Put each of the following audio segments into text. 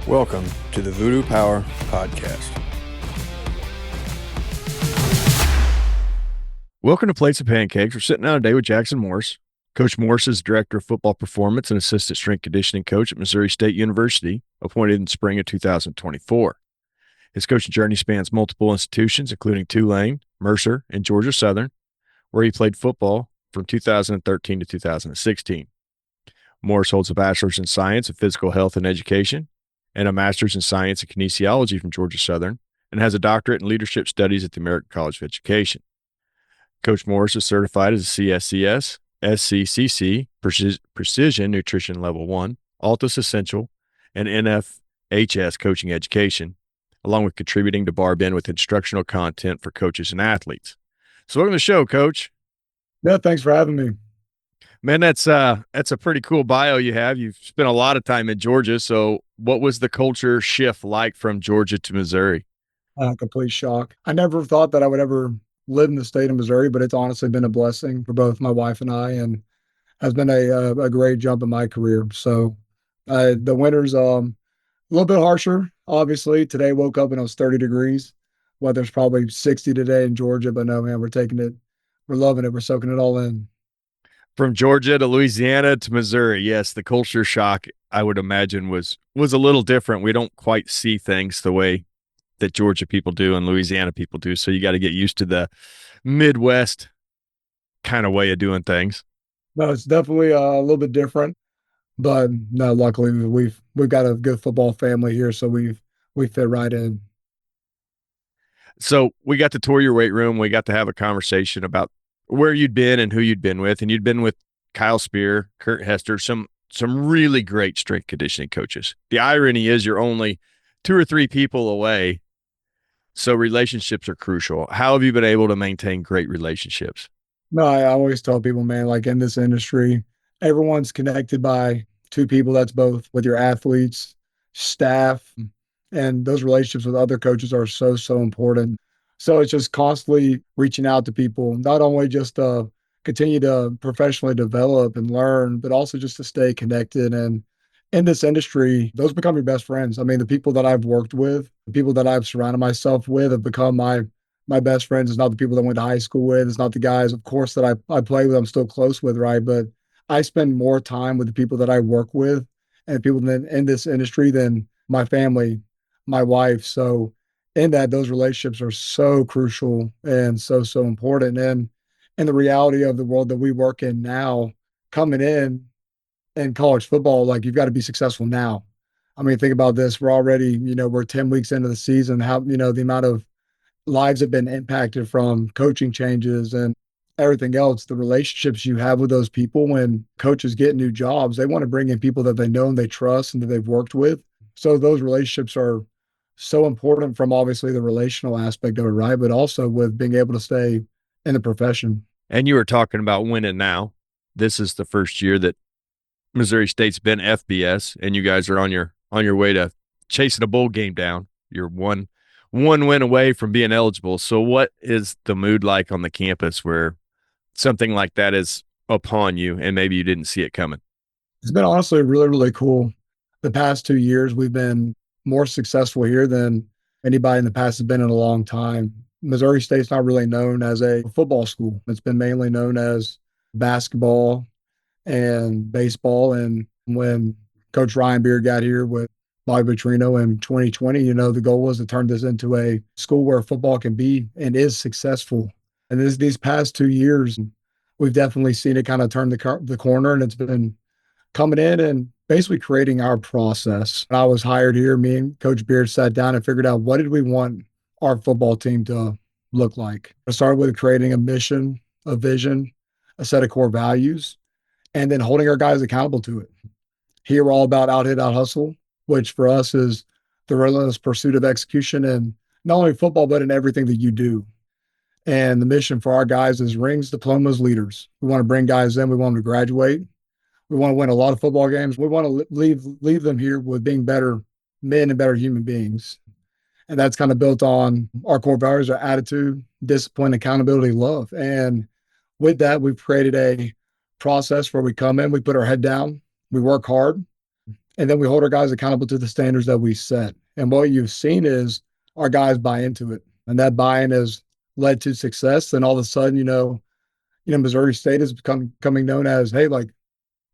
Welcome to the Voodoo Power Podcast. Welcome to Plates of Pancakes. We're sitting down today with Jackson Morris. Coach Morris is Director of Football Performance and Assistant Strength Conditioning Coach at Missouri State University, appointed in spring of 2024. His coaching journey spans multiple institutions, including Tulane, Mercer, and Georgia Southern, where he played football from 2013 to 2016. Morris holds a bachelor's in science of physical health and education and a master's in science and kinesiology from Georgia Southern, and has a doctorate in leadership studies at the American College of Education. Coach Morris is certified as a CSCS, SCCC, Precision Nutrition Level 1, Altus Essential, and NFHS Coaching Education, along with contributing to Barbend with instructional content for coaches and athletes. So welcome to the show, Coach. No, thanks for having me. Man, that's a pretty cool bio you have. You've spent a lot of time in Georgia. So what was the culture shift like from Georgia to Missouri? Complete shock. I never thought that I would ever live in the state of Missouri, but it's honestly been a blessing for both my wife and I, and has been a great jump in my career. So the winter's a little bit harsher, obviously. Today woke up and it was 30 degrees. Weather's probably 60 today in Georgia, but no, man, we're taking it. We're loving it. We're soaking it all in. From Georgia to Louisiana to Missouri, yes, the culture shock, I would imagine, was a little different. We don't quite see things the way that Georgia people do and Louisiana people do. So you got to get used to the Midwest kind of way of doing things. No, it's definitely a little bit different, but no, luckily we've got a good football family here, so we fit right in. So we got to tour your weight room. We got to have a conversation about where you'd been and who you'd been with. And you'd been with Kyle Spear, Kurt Hester, some really great strength conditioning coaches. The irony is you're only 2 or 3 people away. So relationships are crucial. How have you been able to maintain great relationships? No, I always tell people, man, like in this industry, everyone's connected by 2 people. That's both with your athletes, staff, and those relationships with other coaches are so important. So it's just constantly reaching out to people, not only just to continue to professionally develop and learn, but also just to stay connected. And in this industry, those become your best friends. I mean, the people that I've worked with, the people that I've surrounded myself with have become my best friends. It's not the people that I went to high school with. It's not the guys, of course, that I play with, I'm still close with, right? But I spend more time with the people that I work with and people in this industry than my family, my wife. So in that, those relationships are so crucial and so important. And the reality of the world that we work in now, coming in college football, like you've got to be successful now. I mean, think about this. We're already, we're 10 weeks into the season. How, the amount of lives have been impacted from coaching changes and everything else. The relationships you have with those people when coaches get new jobs, they want to bring in people that they know and they trust and that they've worked with. So those relationships are so important from obviously the relational aspect of it, right? But also with being able to stay in the profession. And you were talking about winning now. This is the first year that Missouri State's been FBS, and you guys are on your way to chasing a bowl game down. You're one win away from being eligible. So what is the mood like on the campus where something like that is upon you and maybe you didn't see it coming? It's been honestly really cool. The past 2 years, we've been more successful here than anybody in the past has been in a long time. Missouri State's not really known as a football school. It's been mainly known as basketball and baseball. And when Coach Ryan Beard got here with Bobby Petrino in 2020, the goal was to turn this into a school where football can be and is successful. And these past 2 years, we've definitely seen it kind of turn the corner, and it's been coming in and basically creating our process. I was hired here. Me and Coach Beard sat down and figured out what did we want our football team to look like. I started with creating a mission, a vision, a set of core values, and then holding our guys accountable to it. Here we're all about out hit, out hustle, which for us is the relentless pursuit of execution in not only football, but in everything that you do. And the mission for our guys is rings, diplomas, leaders. We want to bring guys in. We want them to graduate. We want to win a lot of football games. We want to leave them here with being better men and better human beings. And that's kind of built on our core values, our attitude, discipline, accountability, love. And with that, we've created a process where we come in, we put our head down, we work hard, And then we hold our guys accountable to the standards that we set. And what you've seen is our guys buy into it. And that buy-in has led to success. And all of a sudden, Missouri State is becoming known as, hey, like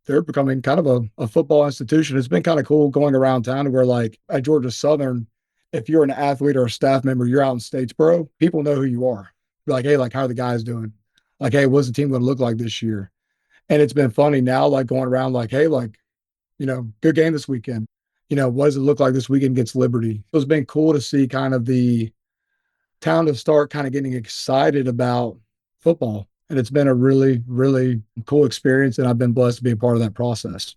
they're becoming kind of a football institution. It's been kind of cool going around town where like at Georgia Southern, if you're an athlete or a staff member, you're out in Statesboro, people know who you are. You're like, hey, like how are the guys doing? Like, hey, what's the team going to look like this year? And it's been funny now, like going around like, hey, like, good game this weekend. What does it look like this weekend against Liberty? So it's been cool to see kind of the town to start kind of getting excited about football. And it's been a really, really cool experience. And I've been blessed to be a part of that process.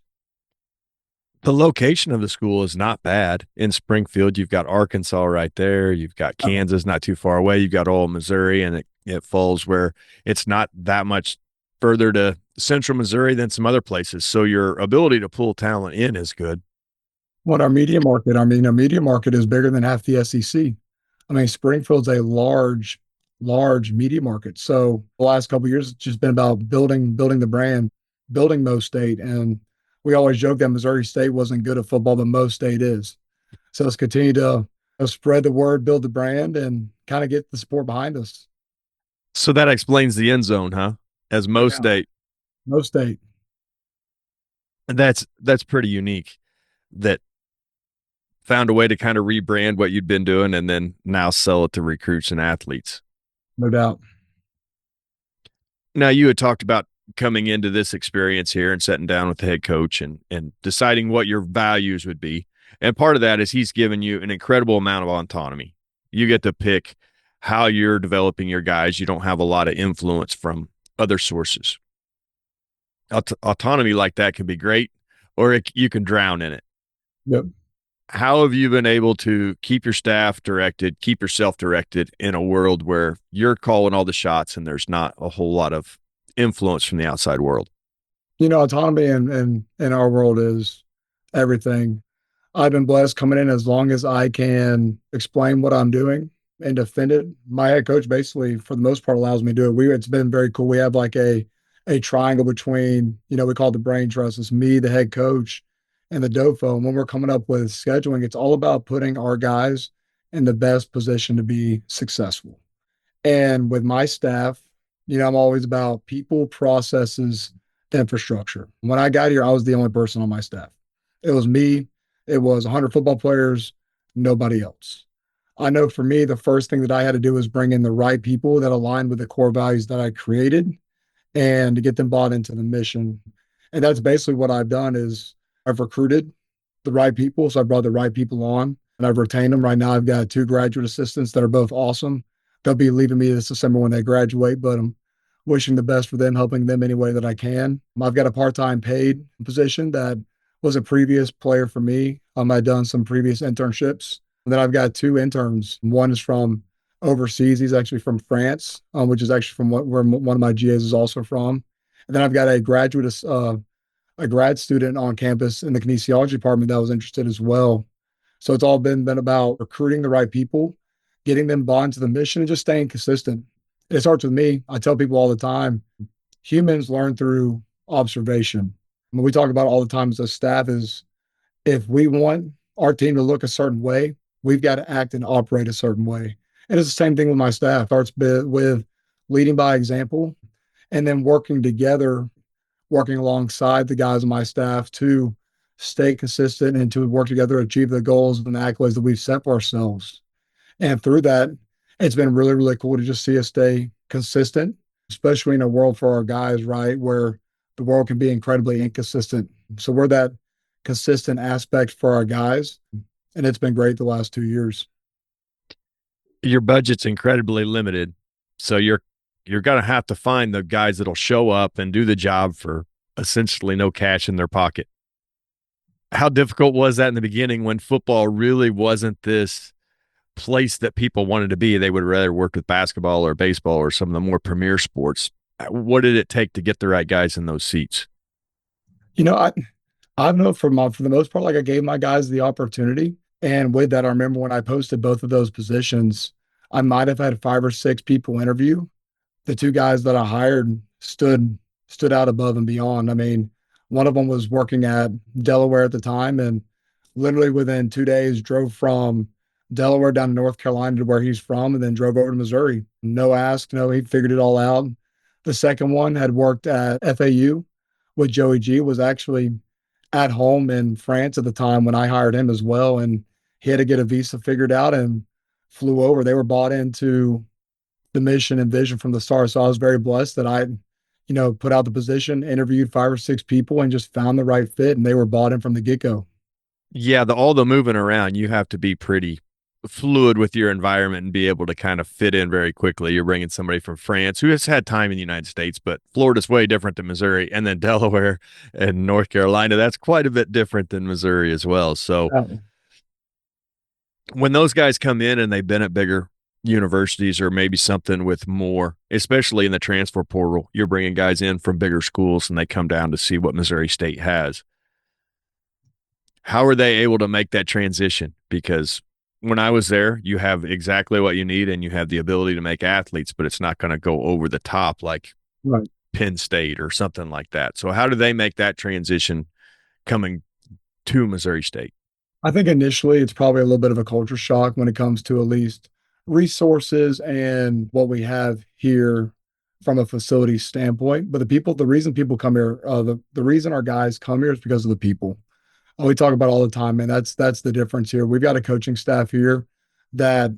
The location of the school is not bad. In Springfield, you've got Arkansas right there. You've got Kansas not too far away. You've got Old Missouri, and it falls where it's not that much further to central Missouri than some other places. So your ability to pull talent in is good. What our media market, media market is bigger than half the SEC. Springfield's a large, large media market. So the last couple of years, it's just been about building the brand, building Mo State. And we always joke that Missouri State wasn't good at football, but Mo State is. So let's continue to spread the word, build the brand, and kind of get the support behind us. So that explains the end zone, huh? As Mo State. Mo State. That's pretty unique. That found a way to kind of rebrand what you'd been doing and then now sell it to recruits and athletes. No doubt. Now, you had talked about coming into this experience here and sitting down with the head coach and deciding what your values would be. And part of that is he's given you an incredible amount of autonomy. You get to pick how you're developing your guys. You don't have a lot of influence from other sources. Autonomy like that can be great, or you can drown in it. Yep. How have you been able to keep your staff directed, keep yourself directed in a world where you're calling all the shots and there's not a whole lot of influence from the outside world? Autonomy in our world is everything. I've been blessed coming in as long as I can explain what I'm doing and defend it. My head coach basically, for the most part, allows me to do it. It's been very cool. We have like a triangle between, we call it the brain trust. It's me, the head coach, and the DOFO. And when we're coming up with scheduling, it's all about putting our guys in the best position to be successful. And with my staff, I'm always about people, processes, infrastructure. When I got here, I was the only person on my staff. It was me. It was 100 football players, nobody else. I know for me, the first thing that I had to do was bring in the right people that aligned with the core values that I created and to get them bought into the mission. And that's basically what I've done is I've recruited the right people. So I brought the right people on and I've retained them. Right now, I've got 2 graduate assistants that are both awesome. They'll be leaving me this December when they graduate, but I'm wishing the best for them, helping them any way that I can. I've got a part-time paid position that was a previous player for me. I've done some previous internships. And then I've got 2 interns. One is from overseas. He's actually from France, which is actually from where one of my GAs is also from. And then I've got a grad student on campus in the kinesiology department that was interested as well. So it's all been about recruiting the right people, getting them bought into the mission, and just staying consistent. It starts with me. I tell people all the time, humans learn through observation. What we talk about all the time as a staff is if we want our team to look a certain way, we've got to act and operate a certain way. And it's the same thing with my staff. It starts with leading by example and then working together, working alongside the guys on my staff to stay consistent and to work together to achieve the goals and the accolades that we've set for ourselves. And through that, it's been really, really cool to just see us stay consistent, especially in a world for our guys, right, where the world can be incredibly inconsistent. So we're that consistent aspect for our guys, and it's been great the last 2 years. Your budget's incredibly limited, so you're going to have to find the guys that'll show up and do the job for essentially no cash in their pocket. How difficult was that in the beginning when football really wasn't this place that people wanted to be? They would rather work with basketball or baseball or some of the more premier sports. What did it take to get the right guys in those seats? I know for the most part, like I gave my guys the opportunity. And with that, I remember when I posted both of those positions, I might have had 5 or 6 people interview. The 2 guys that I hired stood out above and beyond. One of them was working at Delaware at the time, and literally within 2 days drove from Delaware down to North Carolina to where he's from, and then drove over to Missouri. No ask, no, he figured it all out. The second one had worked at FAU with Joey G, was actually at home in France at the time when I hired him as well. And he had to get a visa figured out and flew over. They were bought into the mission and vision from the start. So I was very blessed that I put out the position, interviewed 5 or 6 people, and just found the right fit. And they were bought in from the get go. Yeah, all the moving around, you have to be pretty fluid with your environment and be able to kind of fit in very quickly. You're bringing somebody from France who has had time in the United States, but Florida's way different than Missouri, and then Delaware and North Carolina, that's quite a bit different than Missouri as well. So when those guys come in and they've been at bigger universities or maybe something with more, especially in the transfer portal, you're bringing guys in from bigger schools and they come down to see what Missouri State has. How are they able to make that transition? Because when I was there, you have exactly what you need and you have the ability to make athletes, but it's not going to go over the top like Right. Penn State or something like that. So how do they make that transition coming to Missouri State? I think initially it's probably a little bit of a culture shock when it comes to at least resources and what we have here from a facility standpoint. But the reason people come here, the reason our guys come here is because of the people. We talk about all the time, man. That's the difference here. We've got a coaching staff here that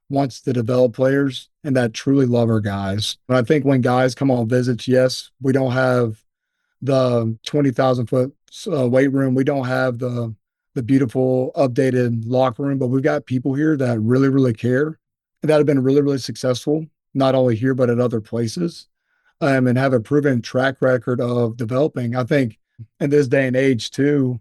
wants to develop players and that truly love our guys. And I think when guys come on visits, yes, we don't have the 20,000 foot weight room. We don't have the beautiful updated locker room, but we've got people here that really, really care and that have been really, really successful, not only here, but at other places, and have a proven track record of developing. I think in this day and age, too,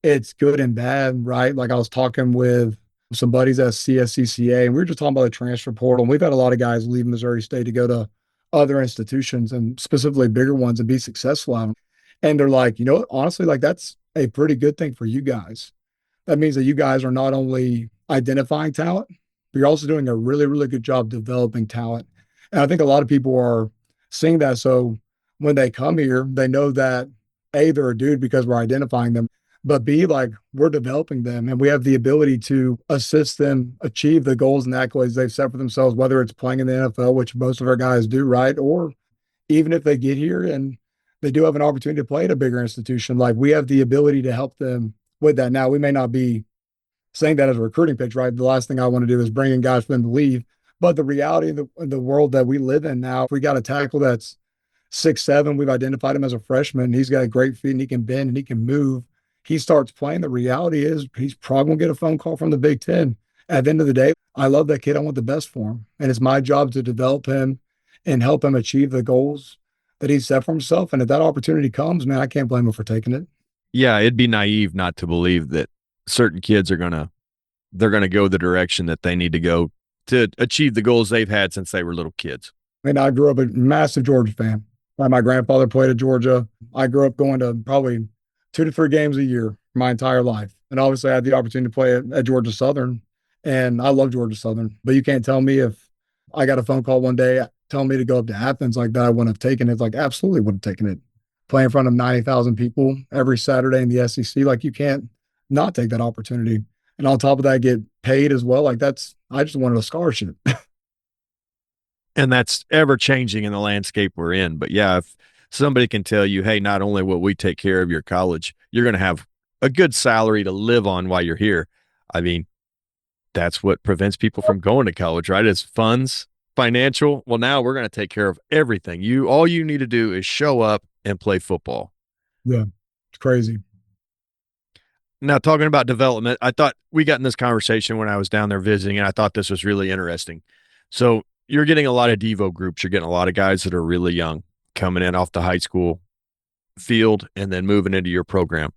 it's good and bad, right? Like I was talking with some buddies at CSCCA, and we were just talking about the transfer portal. And we've had a lot of guys leave Missouri State to go to other institutions and specifically bigger ones and be successful at them. And they're like, you know what? Honestly, like that's a pretty good thing for you guys. That means that you guys are not only identifying talent, but you're also doing a really, really good job developing talent. And I think a lot of people are seeing that. So when they come here, they know that A, they're a dude because we're identifying them, but B, like we're developing them and we have the ability to assist them achieve the goals and accolades they've set for themselves, whether it's playing in the NFL, which most of our guys do, right? Or even if they get here and they do have an opportunity to play at a bigger institution, like we have the ability to help them with that. Now, we may not be saying that as a recruiting pitch, right? The last thing I want to do is bring in guys for them to leave. But the reality of the world that we live in now, if we got a tackle that's 6'7", we've identified him as a freshman. He's got great feet and he can bend and he can move. He starts playing. The reality is he's probably going to get a phone call from the Big Ten. At the end of the day, I love that kid. I want the best for him. And it's my job to develop him and help him achieve the goals that he's set for himself. And if that opportunity comes, man, I can't blame him for taking it. Yeah, it'd be naive not to believe that certain kids are they're gonna go the direction that they need to go to achieve the goals they've had since they were little kids. I mean, I grew up a massive Georgia fan. My grandfather played at Georgia. I grew up going to probably 2 to 3 games a year my entire life. And obviously I had the opportunity to play at Georgia Southern. And I love Georgia Southern. But you can't tell me if I got a phone call one day telling me to go up to Athens like that, I wouldn't have taken it. It's like, absolutely would have taken it. Play in front of 90,000 people every Saturday in the SEC. Like you can't not take that opportunity. And on top of that, get paid as well. Like I just wanted a scholarship. And that's ever changing in the landscape we're in. But yeah, if somebody can tell you, hey, not only will we take care of your college, you're going to have a good salary to live on while you're here. I mean, that's what prevents people from going to college, right? It's funds, financial. Well, now we're going to take care of everything. All you need to do is show up and play football. Yeah, it's crazy. Now, talking about development, I thought we got in this conversation when I was down there visiting, and I thought this was really interesting. So you're getting a lot of Devo groups. You're getting a lot of guys that are really young coming in off the high school field and then moving into your program.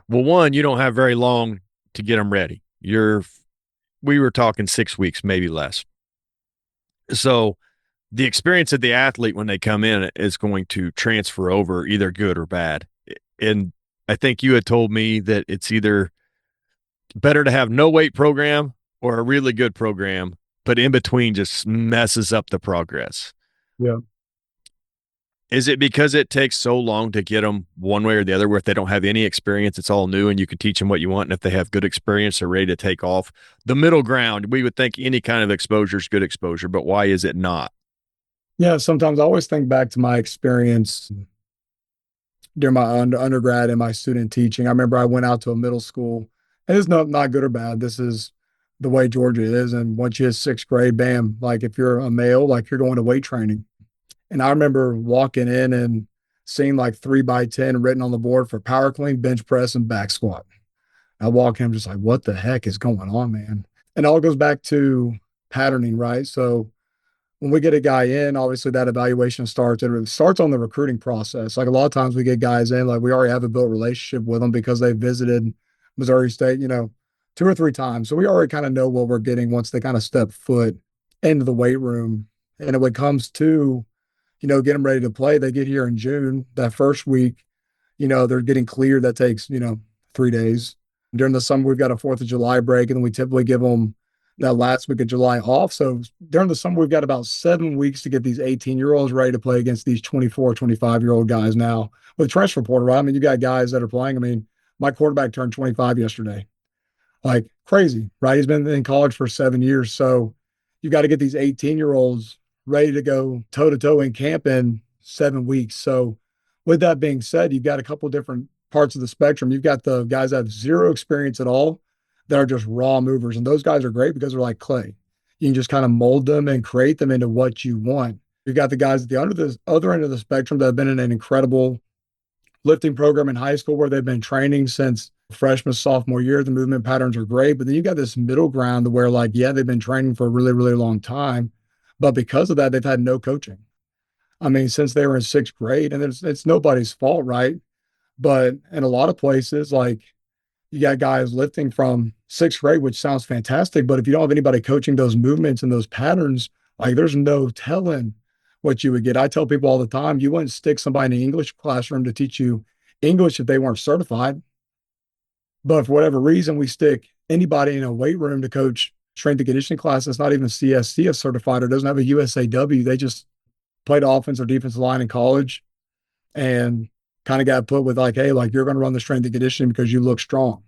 Well, one, you don't have very long to get them ready. We were talking 6 weeks, maybe less. So the experience of the athlete when they come in is going to transfer over either good or bad. And I think you had told me that it's either better to have no weight program or a really good program, but in between just messes up the progress. Yeah. Is it because it takes so long to get them one way or the other, where if they don't have any experience, it's all new and you can teach them what you want? And if they have good experience, they're ready to take off. The middle ground, we would think any kind of exposure is good exposure, but why is it not? Yeah, sometimes I always think back to my experience during my undergrad and my student teaching. I remember I went out to a middle school, and it's not good or bad. This is the way Georgia is. And once you hit sixth grade, bam, like if you're a male, like you're going to weight training. And I remember walking in and seeing like 3x10 written on the board for power clean, bench press, and back squat. I walk in, I'm just like, what the heck is going on, man? And it all goes back to patterning, right? So when we get a guy in, obviously that evaluation starts. It starts on the recruiting process. Like a lot of times we get guys in, like we already have a built relationship with them because they visited Missouri State, 2 or 3 times. So we already kind of know what we're getting once they kind of step foot into the weight room. And when it comes to, get them ready to play, they get here in June. That first week, they're getting cleared. That takes, 3 days. During the summer, we've got a 4th of July break, and then we typically give them that last week of July off. So during the summer, we've got about 7 weeks to get these 18-year-olds ready to play against these 24, 25-year-old guys now. With transfer portal, right? I mean, you got guys that are playing. I mean, my quarterback turned 25 yesterday. Like crazy, right? He's been in college for 7 years. So you got to get these 18-year-olds ready to go toe to toe in camp in 7 weeks. So with that being said, you've got a couple different parts of the spectrum. You've got the guys that have zero experience at all that are just raw movers. And those guys are great because they're like clay. You can just kind of mold them and create them into what you want. You've got the guys at the other end of the spectrum that have been in an incredible lifting program in high school where they've been training since freshman, sophomore year. The movement patterns are great. But then you got this middle ground where, like, yeah, they've been training for a really, really long time. But because of that, they've had no coaching. I mean, since they were in sixth grade, and it's nobody's fault, right? But in a lot of places, like you got guys lifting from sixth grade, which sounds fantastic. But if you don't have anybody coaching those movements and those patterns, like there's no telling what you would get. I tell people all the time, you wouldn't stick somebody in the English classroom to teach you English if they weren't certified. But for whatever reason, we stick anybody in a weight room to coach strength and conditioning class that's not even CSCS certified or doesn't have a USAW. They just played offense or defensive line in college and kind of got put with like, hey, like you're going to run the strength and conditioning because you look strong.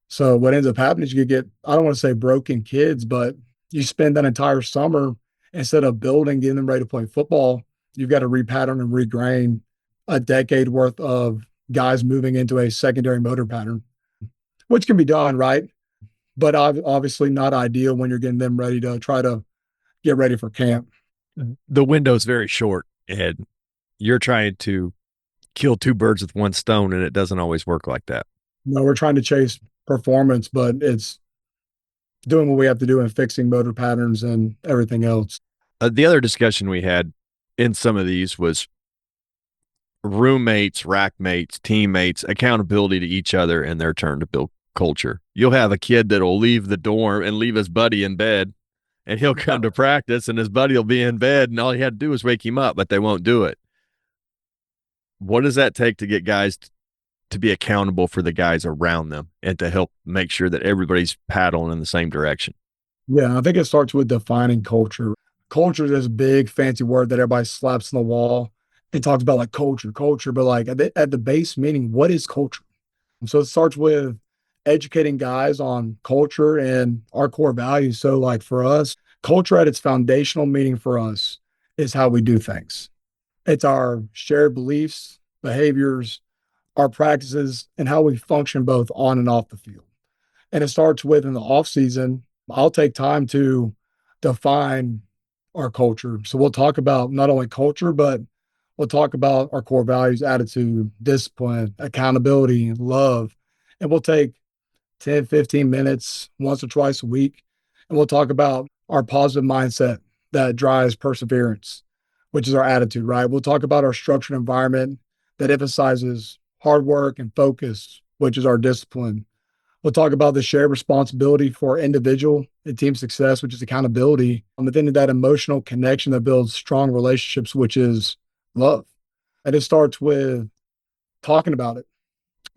So what ends up happening is you get, I don't want to say broken kids, but you spend that entire summer instead of building, getting them ready to play football, you've got to repattern and regrain a decade worth of guys moving into a secondary motor pattern, which can be done, right? But obviously not ideal when you're getting them ready to try to get ready for camp. The window's very short, Ed. You're trying to kill two birds with one stone, and it doesn't always work like that. No, we're trying to chase performance, but it's doing what we have to do and fixing motor patterns and everything else. The other discussion we had in some of these was roommates, rackmates, teammates, accountability to each other in their turn to build culture. You'll have a kid that'll leave the dorm and leave his buddy in bed, and he'll come to practice, and his buddy will be in bed, and all he had to do was wake him up, but they won't do it. What does that take to get guys to be accountable for the guys around them and to help make sure that everybody's paddling in the same direction? Yeah, I think it starts with defining culture. Culture is this big fancy word that everybody slaps on the wall and talks about like culture, but like at the base meaning, what is culture? So it starts with educating guys on culture and our core values. So like for us, culture at its foundational meaning for us is how we do things. It's our shared beliefs, behaviors, our practices, and how we function both on and off the field. And it starts with in the off season, I'll take time to define our culture. So we'll talk about not only culture, but we'll talk about our core values, attitude, discipline, accountability, love. And we'll take 10, 15 minutes once or twice a week. And we'll talk about our positive mindset that drives perseverance, which is our attitude, right? We'll talk about our structured environment that emphasizes hard work and focus, which is our discipline. We'll talk about the shared responsibility for individual and team success, which is accountability. But then that emotional connection that builds strong relationships, which is love. And it starts with talking about it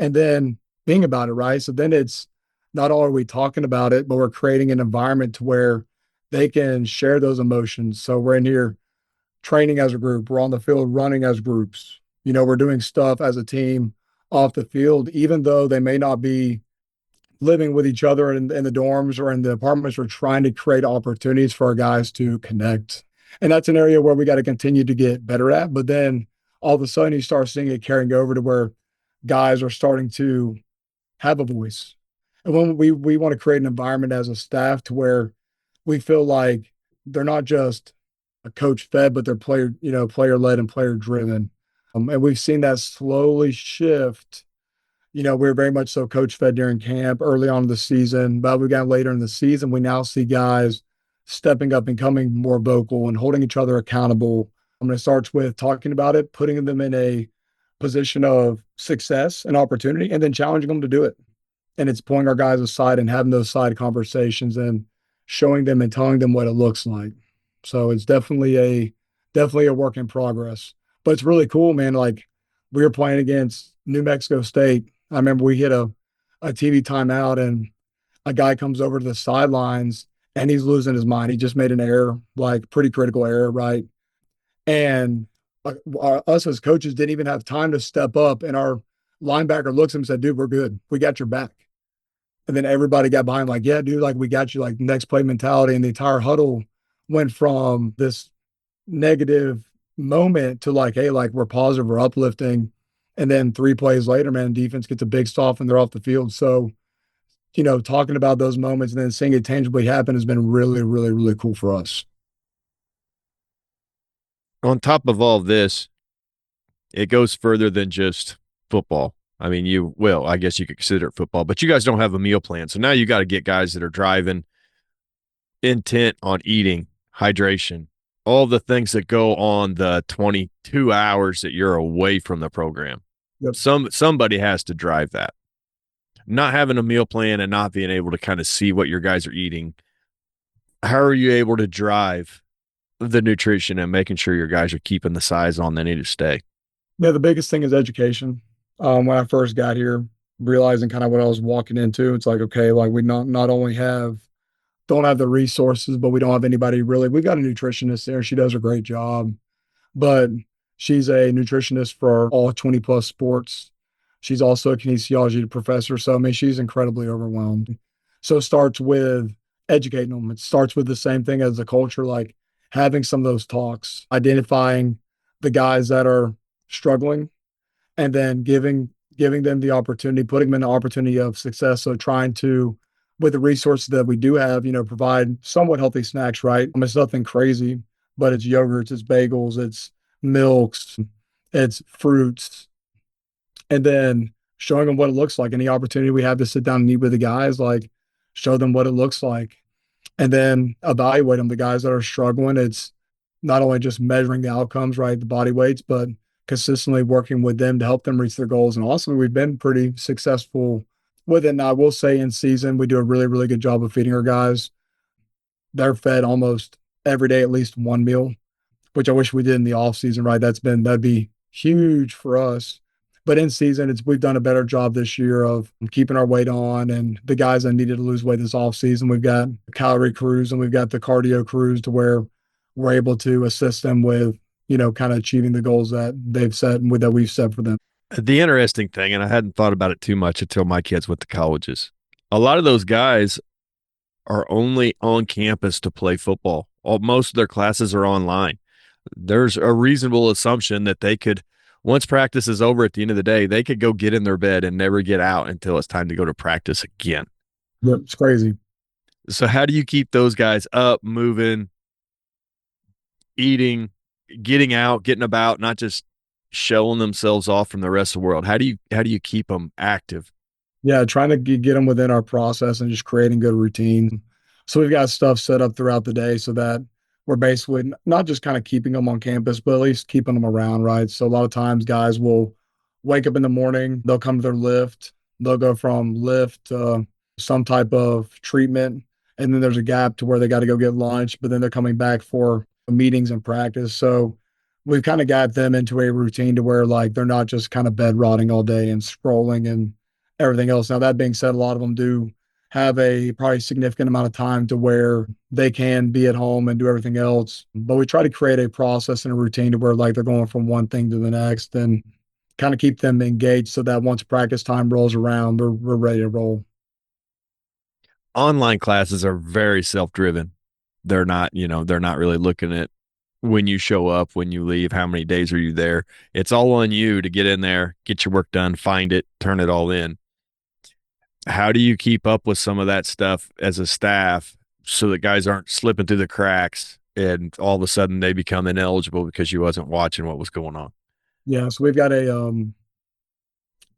and then being about it, right? So then it's not only are we talking about it, but we're creating an environment to where they can share those emotions. So we're in here training as a group. We're on the field running as groups. We're doing stuff as a team off the field, even though they may not be living with each other in the dorms or in the apartments. We're trying to create opportunities for our guys to connect. And that's an area where we got to continue to get better at. But then all of a sudden you start seeing it carrying over to where guys are starting to have a voice. And when we want to create an environment as a staff to where we feel like they're not just a coach fed, but they're player led and player driven. And we've seen that slowly shift. We were very much so coach fed during camp early on in the season, but we got later in the season, we now see guys stepping up and becoming more vocal and holding each other accountable. It starts with talking about it, putting them in a position of success and opportunity, and then challenging them to do it. And it's pulling our guys aside and having those side conversations and showing them and telling them what it looks like. So it's definitely a work in progress. But it's really cool, man. Like we were playing against New Mexico State. I remember we hit a TV timeout and a guy comes over to the sidelines and he's losing his mind. He just made an error, like pretty critical error, right? And us as coaches didn't even have time to step up. And our linebacker looks at him and said, dude, we're good. We got your back. And then everybody got behind, like, yeah, dude, like we got you, like next play mentality. And the entire huddle went from this negative moment to like, hey, like we're positive, we're uplifting. And then 3 plays later, man, defense gets a big stop and they're off the field. So, talking about those moments and then seeing it tangibly happen has been really, really, really cool for us. On top of all this, it goes further than just football. I mean, I guess you could consider it football, but you guys don't have a meal plan. So now you got to get guys that are driving, intent on eating, hydration, all the things that go on the 22 hours that you're away from the program. Yep. Somebody has to drive that. Not having a meal plan and not being able to kind of see what your guys are eating. How are you able to drive the nutrition and making sure your guys are keeping the size on they need to stay? Yeah, the biggest thing is education. When I first got here, realizing kind of what I was walking into, it's like, okay, like we not only don't have the resources, but we don't have anybody really. We've got a nutritionist there. She does a great job, but she's a nutritionist for all 20 plus sports. She's also a kinesiology professor. So, I mean, she's incredibly overwhelmed. So it starts with educating them. It starts with the same thing as the culture, like having some of those talks, identifying the guys that are struggling and then giving them the opportunity, putting them in the opportunity of success. So trying to, with the resources that we do have, provide somewhat healthy snacks, right? I mean, it's nothing crazy, but it's yogurts, it's bagels, it's milks, it's fruits, and then showing them what it looks like. Any opportunity we have to sit down and eat with the guys, like show them what it looks like, and then evaluate them. The guys that are struggling, it's not only just measuring the outcomes, right, the body weights, but consistently working with them to help them reach their goals. And also, we've been pretty successful with it. And I will say in season, we do a really, really good job of feeding our guys. They're fed almost every day, at least one meal, which I wish we did in the off season, right? That'd be huge for us. But in season, we've done a better job this year of keeping our weight on. And the guys that needed to lose weight this off season, we've got calorie crews and we've got the cardio crews to where we're able to assist them with, kind of achieving the goals that they've set and that we've set for them. The interesting thing, and I hadn't thought about it too much until my kids went to colleges. A lot of those guys are only on campus to play football. Most of their classes are online. There's a reasonable assumption that they could, once practice is over at the end of the day, they could go get in their bed and never get out until it's time to go to practice again. Yep, it's crazy. So how do you keep those guys up, moving, eating, getting out, getting about, not just showing themselves off from the rest of the world? How do you keep them active? Yeah, trying to get them within our process and just creating good routine. So we've got stuff set up throughout the day so that we're basically not just kind of keeping them on campus, but at least keeping them around, right? So a lot of times guys will wake up in the morning, they'll come to their lift, they'll go from lift to some type of treatment, and then there's a gap to where they got to go get lunch, but then they're coming back for meetings and practice. So we've kind of got them into a routine to where like they're not just kind of bed rotting all day and scrolling and everything else. Now, that being said, a lot of them do have a probably significant amount of time to where they can be at home and do everything else. But we try to create a process and a routine to where like they're going from one thing to the next and kind of keep them engaged so that once practice time rolls around, we're ready to roll. Online classes are very self-driven. They're not really looking at when you show up, when you leave, how many days are you there. It's all on you to get in there, get your work done, find it, turn it all in. How do you keep up with some of that stuff as a staff so that guys aren't slipping through the cracks and all of a sudden they become ineligible because you wasn't watching what was going on? Yeah, so we've got a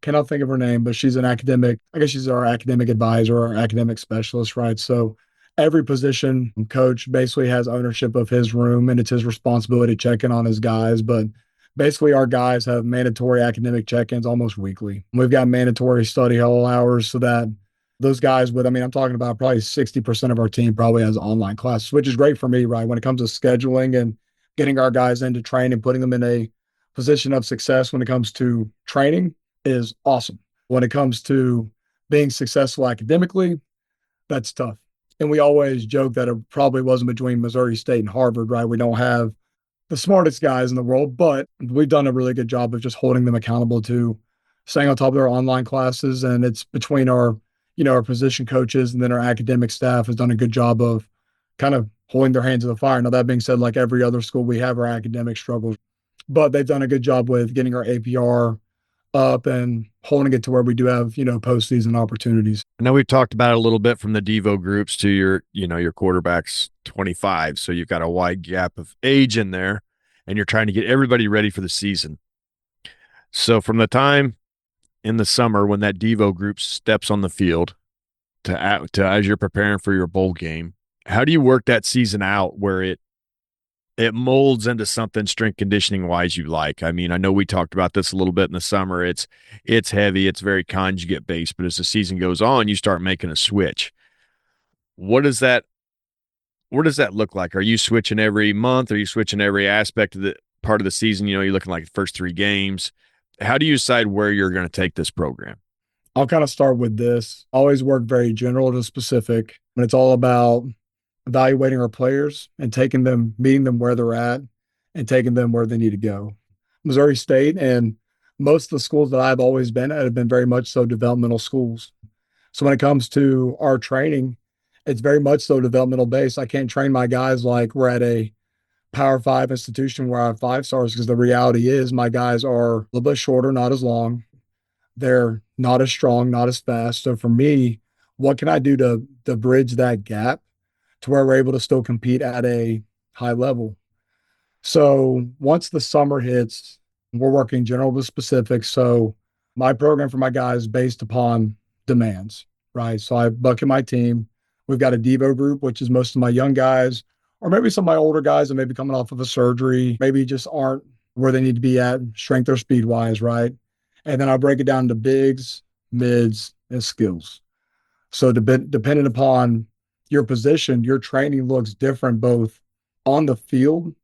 cannot think of her name, but she's an academic. I guess she's our academic advisor, our academic specialist, right? So every position coach basically has ownership of his room and it's his responsibility to check in on his guys. But basically, our guys have mandatory academic check ins almost weekly. We've got mandatory study hall hours so that those guys with, I mean, I'm talking about probably 60% of our team probably has online classes, which is great for me, right? When it comes to scheduling and getting our guys into training, putting them in a position of success when it comes to training is awesome. When it comes to being successful academically, that's tough. And we always joke that it probably wasn't between Missouri State and Harvard, right? We don't have the smartest guys in the world, but we've done a really good job of just holding them accountable to staying on top of their online classes. And it's between our, our position coaches and then our academic staff has done a good job of kind of holding their hands to the fire. Now, that being said, like every other school, we have our academic struggles, but they've done a good job with getting our APR up and holding it to where we do have, postseason opportunities. I know we've talked about it a little bit from the Devo groups to your quarterback's 25. So you've got a wide gap of age in there and you're trying to get everybody ready for the season. So from the time in the summer when that Devo group steps on the field to as you're preparing for your bowl game, how do you work that season out where it molds into something strength conditioning wise you like? I mean, I know we talked about this a little bit in the summer. It's heavy, it's very conjugate based, but as the season goes on, you start making a switch. What does that look like? Are you switching every month? Are you switching every aspect of the part of the season? You're looking like the first 3 games. How do you decide where you're going to take this program? I'll kind of start with this. Always work very general to specific. And it's all about evaluating our players and meeting them where they're at and taking them where they need to go. Missouri State and most of the schools that I've always been at have been very much so developmental schools. So when it comes to our training, it's very much so developmental based. I can't train my guys like we're at a Power Five institution where I have 5 stars because the reality is my guys are a little bit shorter, not as long. They're not as strong, not as fast. So for me, what can I do to bridge that gap to where we're able to still compete at a high level? So once the summer hits, we're working general to specific. So my program for my guys is based upon demands, right? So I bucket my team. We've got a Devo group, which is most of my young guys, or maybe some of my older guys that may be coming off of a surgery, maybe just aren't where they need to be at strength or speed wise, right? And then I break it down to bigs, mids, and skills. So depending upon your position, your training looks different both on the field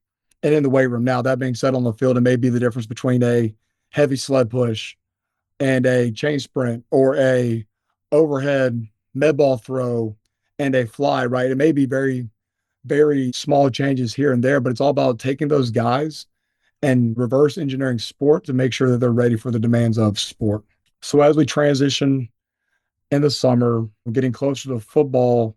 and in the weight room. Now, that being said, on the field, it may be the difference between a heavy sled push and a chain sprint or a overhead med ball throw and a fly, right? It may be very, very small changes here and there, but it's all about taking those guys and reverse engineering sport to make sure that they're ready for the demands of sport. So as we transition in the summer, we're getting closer to football.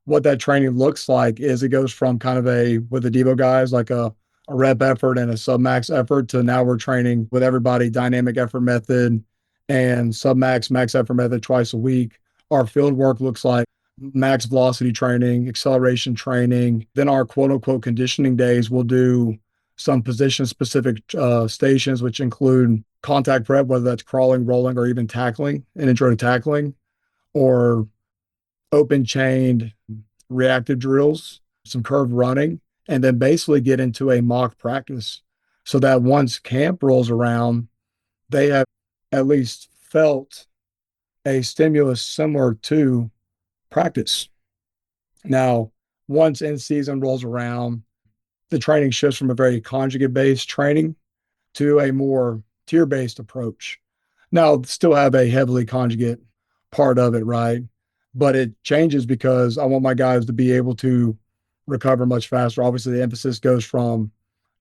What that training looks like is it goes from kind of with the Devo guys, like a rep effort and a submax effort to now we're training with everybody dynamic effort method and submax max effort method twice a week. Our field work looks like max velocity training, acceleration training. Then our quote unquote conditioning days, we'll do some position specific stations, which include contact prep, whether that's crawling, rolling, or even tackling, an intro to tackling, or open chained reactive drills, some curved running, and then basically get into a mock practice so that once camp rolls around, they have at least felt a stimulus similar to practice. Now, once in season rolls around, the training shifts from a very conjugate based training to a more tier based approach. Now, still have a heavily conjugate part of it, right? but it changes because I want my guys to be able to recover much faster. Obviously, the emphasis goes from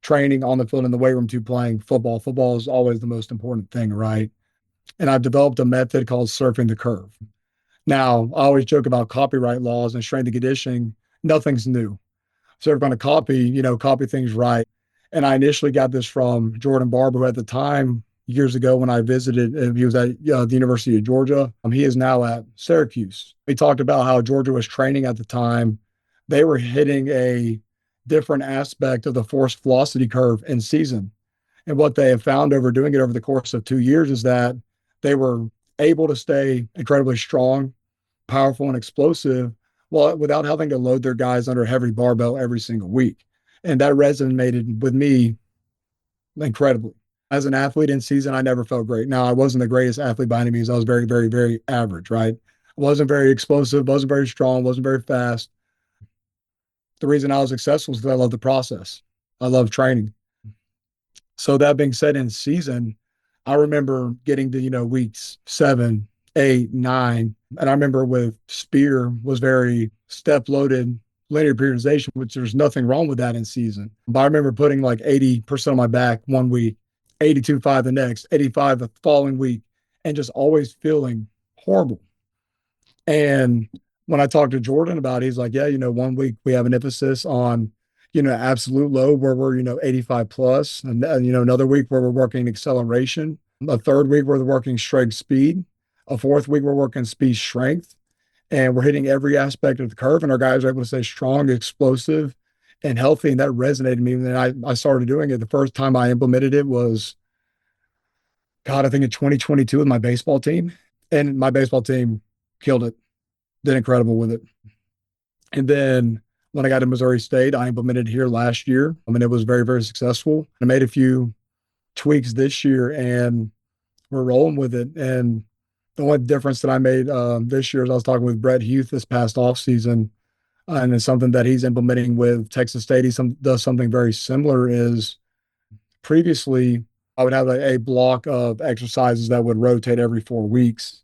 training on the field in the weight room to playing football. Football is always the most important thing, right? And I've developed a method called surfing the curve. Now, I always joke about copyright laws and strength and conditioning. Nothing's new. So if we're going to copy things right. And I initially got this from Jordan Barber, who at the time, years ago when I visited, he was at the University of Georgia. He is now at Syracuse. We talked about how Georgia was training at the time. They were hitting a different aspect of the force velocity curve in season. And what they have found over doing it over the course of 2 years is that they were able to stay incredibly strong, powerful, and explosive while without having to load their guys under a heavy barbell every single week. And that resonated with me incredibly. As an athlete in season, I never felt great. Now, I wasn't the greatest athlete by any means. I was very, very, very average, right? I wasn't very explosive, wasn't very strong, wasn't very fast. The reason I was successful is because I love the process. I love training. So that being said, in season, I remember getting to, weeks 7, 8, 9. And I remember with Spear was very step loaded linear periodization, which there's nothing wrong with that in season. But I remember putting like 80% on my back one week, 82.5 the next, 85 the following week, and just always feeling horrible. And when I talked to Jordan about it, he's like, yeah, one week we have an emphasis on, absolute load where we're, 85 plus, and another week where we're working acceleration, a third week where we're working strength speed, a fourth week we're working speed strength, and we're hitting every aspect of the curve. And our guys are able to stay strong, explosive, and healthy. And that resonated with me. And then I started doing it. The first time I implemented it was, God, I think in 2022 with my baseball team. And my baseball team killed it, did incredible with it. And then when I got to Missouri State, I implemented here last year. I mean, it was very, very successful. I made a few tweaks this year and we're rolling with it. And the only difference that I made this year is I was talking with Brett Huth this past off season, and it's something that he's implementing with Texas State. He does something very similar. Is previously I would have a block of exercises that would rotate every 4 weeks.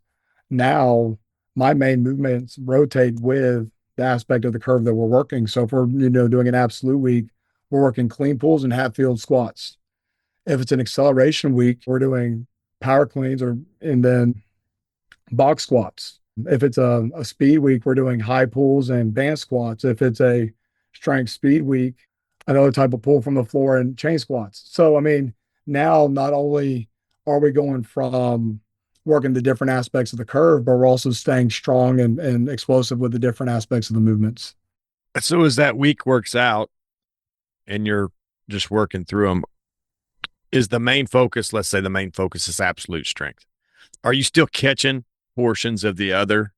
Now my main movements rotate with the aspect of the curve that we're working. So if we're doing an absolute week, we're working clean pulls and Hatfield squats. If it's an acceleration week, we're doing power cleans and then box squats. If it's a speed week, we're doing high pulls and band squats. If it's a strength speed week, another type of pull from the floor and chain squats. So, I mean, now not only are we going from working the different aspects of the curve, but we're also staying strong and explosive with the different aspects of the movements. So as that week works out and you're just working through them, is the main focus, let's say the main focus is absolute strength. Are you still catching portions of the other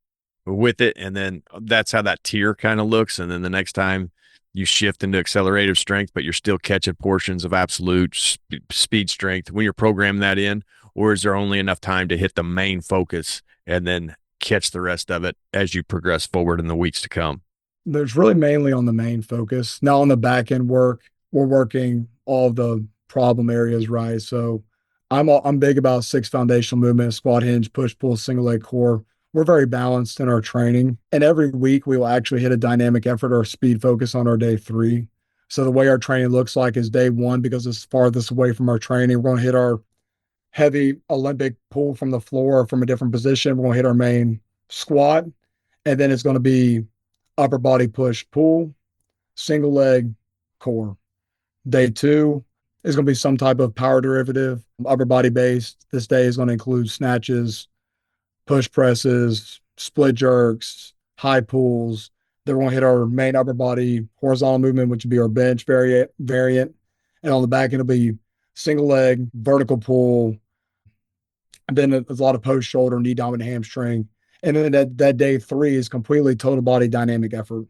with it? And then that's how that tier kind of looks. And then the next time you shift into accelerative strength, but you're still catching portions of absolute speed strength when you're programming that in, or is there only enough time to hit the main focus and then catch the rest of it as you progress forward in the weeks to come? There's really mainly on the main focus. Now on the back end work, we're working all the problem areas, right? So I'm big about 6 foundational movements: squat, hinge, push, pull, single leg core. We're very balanced in our training. And every week we will actually hit a dynamic effort or speed focus on our day 3. So the way our training looks like is day 1, because it's farthest away from our training, we're going to hit our heavy Olympic pull from the floor from a different position. We're going to hit our main squat. And then it's going to be upper body push, pull, single leg, core. Day 2 is going to be some type of power derivative, upper body based. This day is going to include snatches, push presses, split jerks, high pulls. Then we're going to hit our main upper body horizontal movement, which would be our bench variant. And on the back end, it'll be single leg, vertical pull. And then there's a lot of post shoulder, knee dominant hamstring. And then that day 3 is completely total body dynamic effort.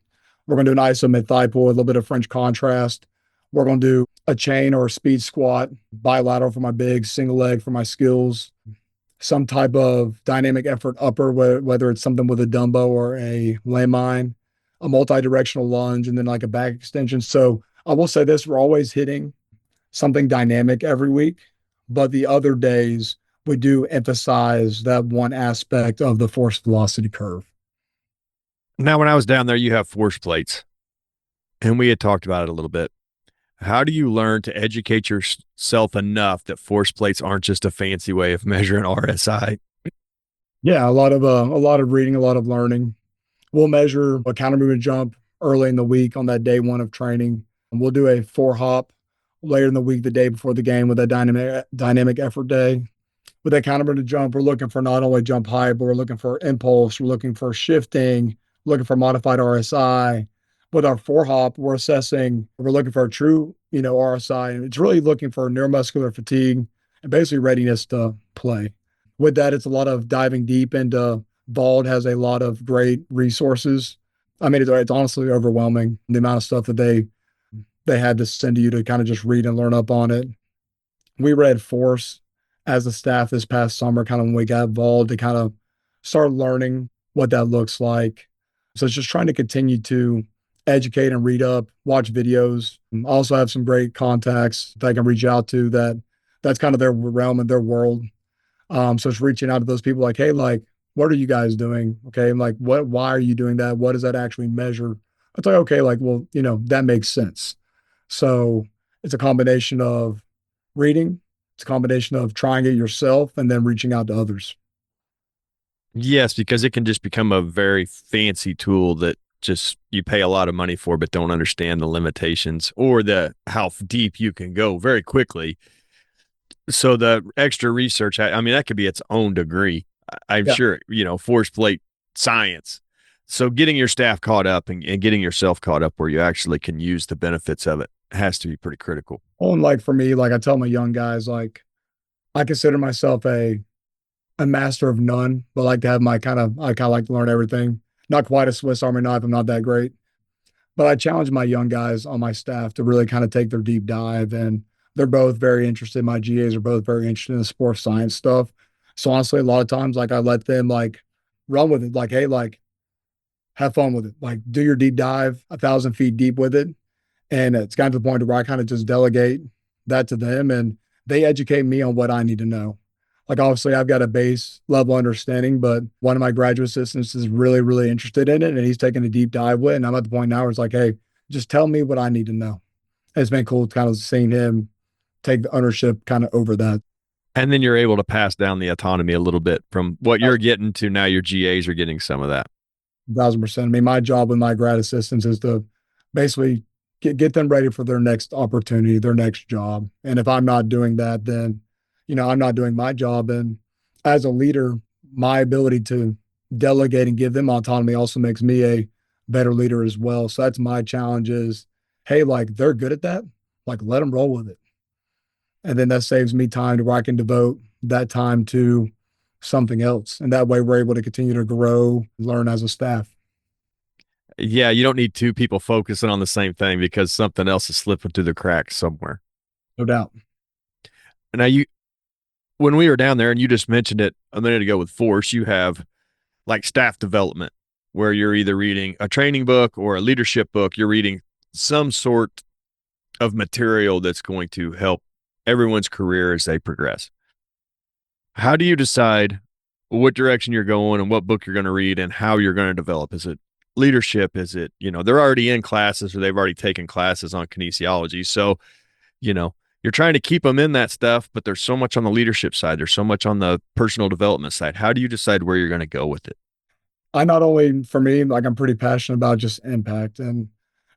We're going to do an iso mid thigh pull, a little bit of French contrast. We're going to do a chain or a speed squat, bilateral for my bigs, single leg for my skills, some type of dynamic effort upper, whether it's something with a dumbbell or a landmine, a multi-directional lunge, and then like a back extension. So I will say this, we're always hitting something dynamic every week, but the other days we do emphasize that one aspect of the force velocity curve. Now, when I was down there, you have force plates, and we had talked about it a little bit. How do you learn to educate yourself enough that force plates aren't just a fancy way of measuring RSI? Yeah, a lot of reading, a lot of learning. We'll measure a counter movement jump early in the week on that day one of training. And we'll do a four hop later in the week, the day before the game with a dynamic effort day. With that counter movement jump, we're looking for not only jump height, but we're looking for impulse, we're looking for shifting, looking for modified RSI. With our four hop, we're looking for a true, RSI. And it's really looking for neuromuscular fatigue and basically readiness to play. With that, it's a lot of diving deep into Bald has a lot of great resources. I mean, it's honestly overwhelming the amount of stuff that they had to send to you to kind of just read and learn up on it. We read Force as a staff this past summer, kind of when we got involved to kind of start learning what that looks like. So it's just trying to continue to educate and read up, watch videos. I also have some great contacts that I can reach out to that's kind of their realm and their world. So it's reaching out to those people like, hey, like, what are you guys doing? Okay. I'm like, why are you doing that? What does that actually measure? It's like, okay, like, well, that makes sense. So it's a combination of reading, it's a combination of trying it yourself and then reaching out to others. Yes, because it can just become a very fancy tool that just you pay a lot of money for, but don't understand the limitations or the how deep you can go very quickly. So the extra research, I mean, that could be its own degree. I'm Yeah. sure, force plate science. So getting your staff caught up and getting yourself caught up where you actually can use the benefits of it has to be pretty critical. Oh, and like for me, like I tell my young guys, like I consider myself a master of none, but like to have I kind of like to learn everything. Not quite a Swiss Army knife. I'm not that great. But I challenge my young guys on my staff to really kind of take their deep dive, and they're both very interested. My GAs are both very interested in the sports science stuff. So honestly, a lot of times, like I let them like run with it. Like, hey, like have fun with it. Like do your deep dive 1,000 feet deep with it. And it's gotten to the point where I kind of just delegate that to them, and they educate me on what I need to know. Like obviously I've got a base level understanding, but one of my graduate assistants is really, really interested in it and he's taking a deep dive with it. And I'm at the point now where it's like, hey, just tell me what I need to know. And it's been cool kind of seeing him take the ownership kind of over that. And then you're able to pass down the autonomy a little bit from what you're getting to now your GAs are getting some of that. 1,000%. I mean, my job with my grad assistants is to basically get them ready for their next opportunity, their next job. And if I'm not doing that, then, I'm not doing my job. And as a leader, my ability to delegate and give them autonomy also makes me a better leader as well. So that's my challenge is, hey, like they're good at that. Like let them roll with it. And then that saves me time to where I can devote that time to something else. And that way we're able to continue to grow, learn as a staff. Yeah, you don't need two people focusing on the same thing because something else is slipping through the cracks somewhere. No doubt. Now when we were down there and you just mentioned it a minute ago with Force, you have like staff development where you're either reading a training book or a leadership book. You're reading some sort of material that's going to help everyone's career as they progress. How do you decide what direction you're going and what book you're going to read and how you're going to develop? Is it leadership? Is it, they're already in classes or they've already taken classes on kinesiology. So, you're trying to keep them in that stuff, but there's so much on the leadership side. There's so much on the personal development side. How do you decide where you're going to go with it? I not only for me, like I'm pretty passionate about just impact. And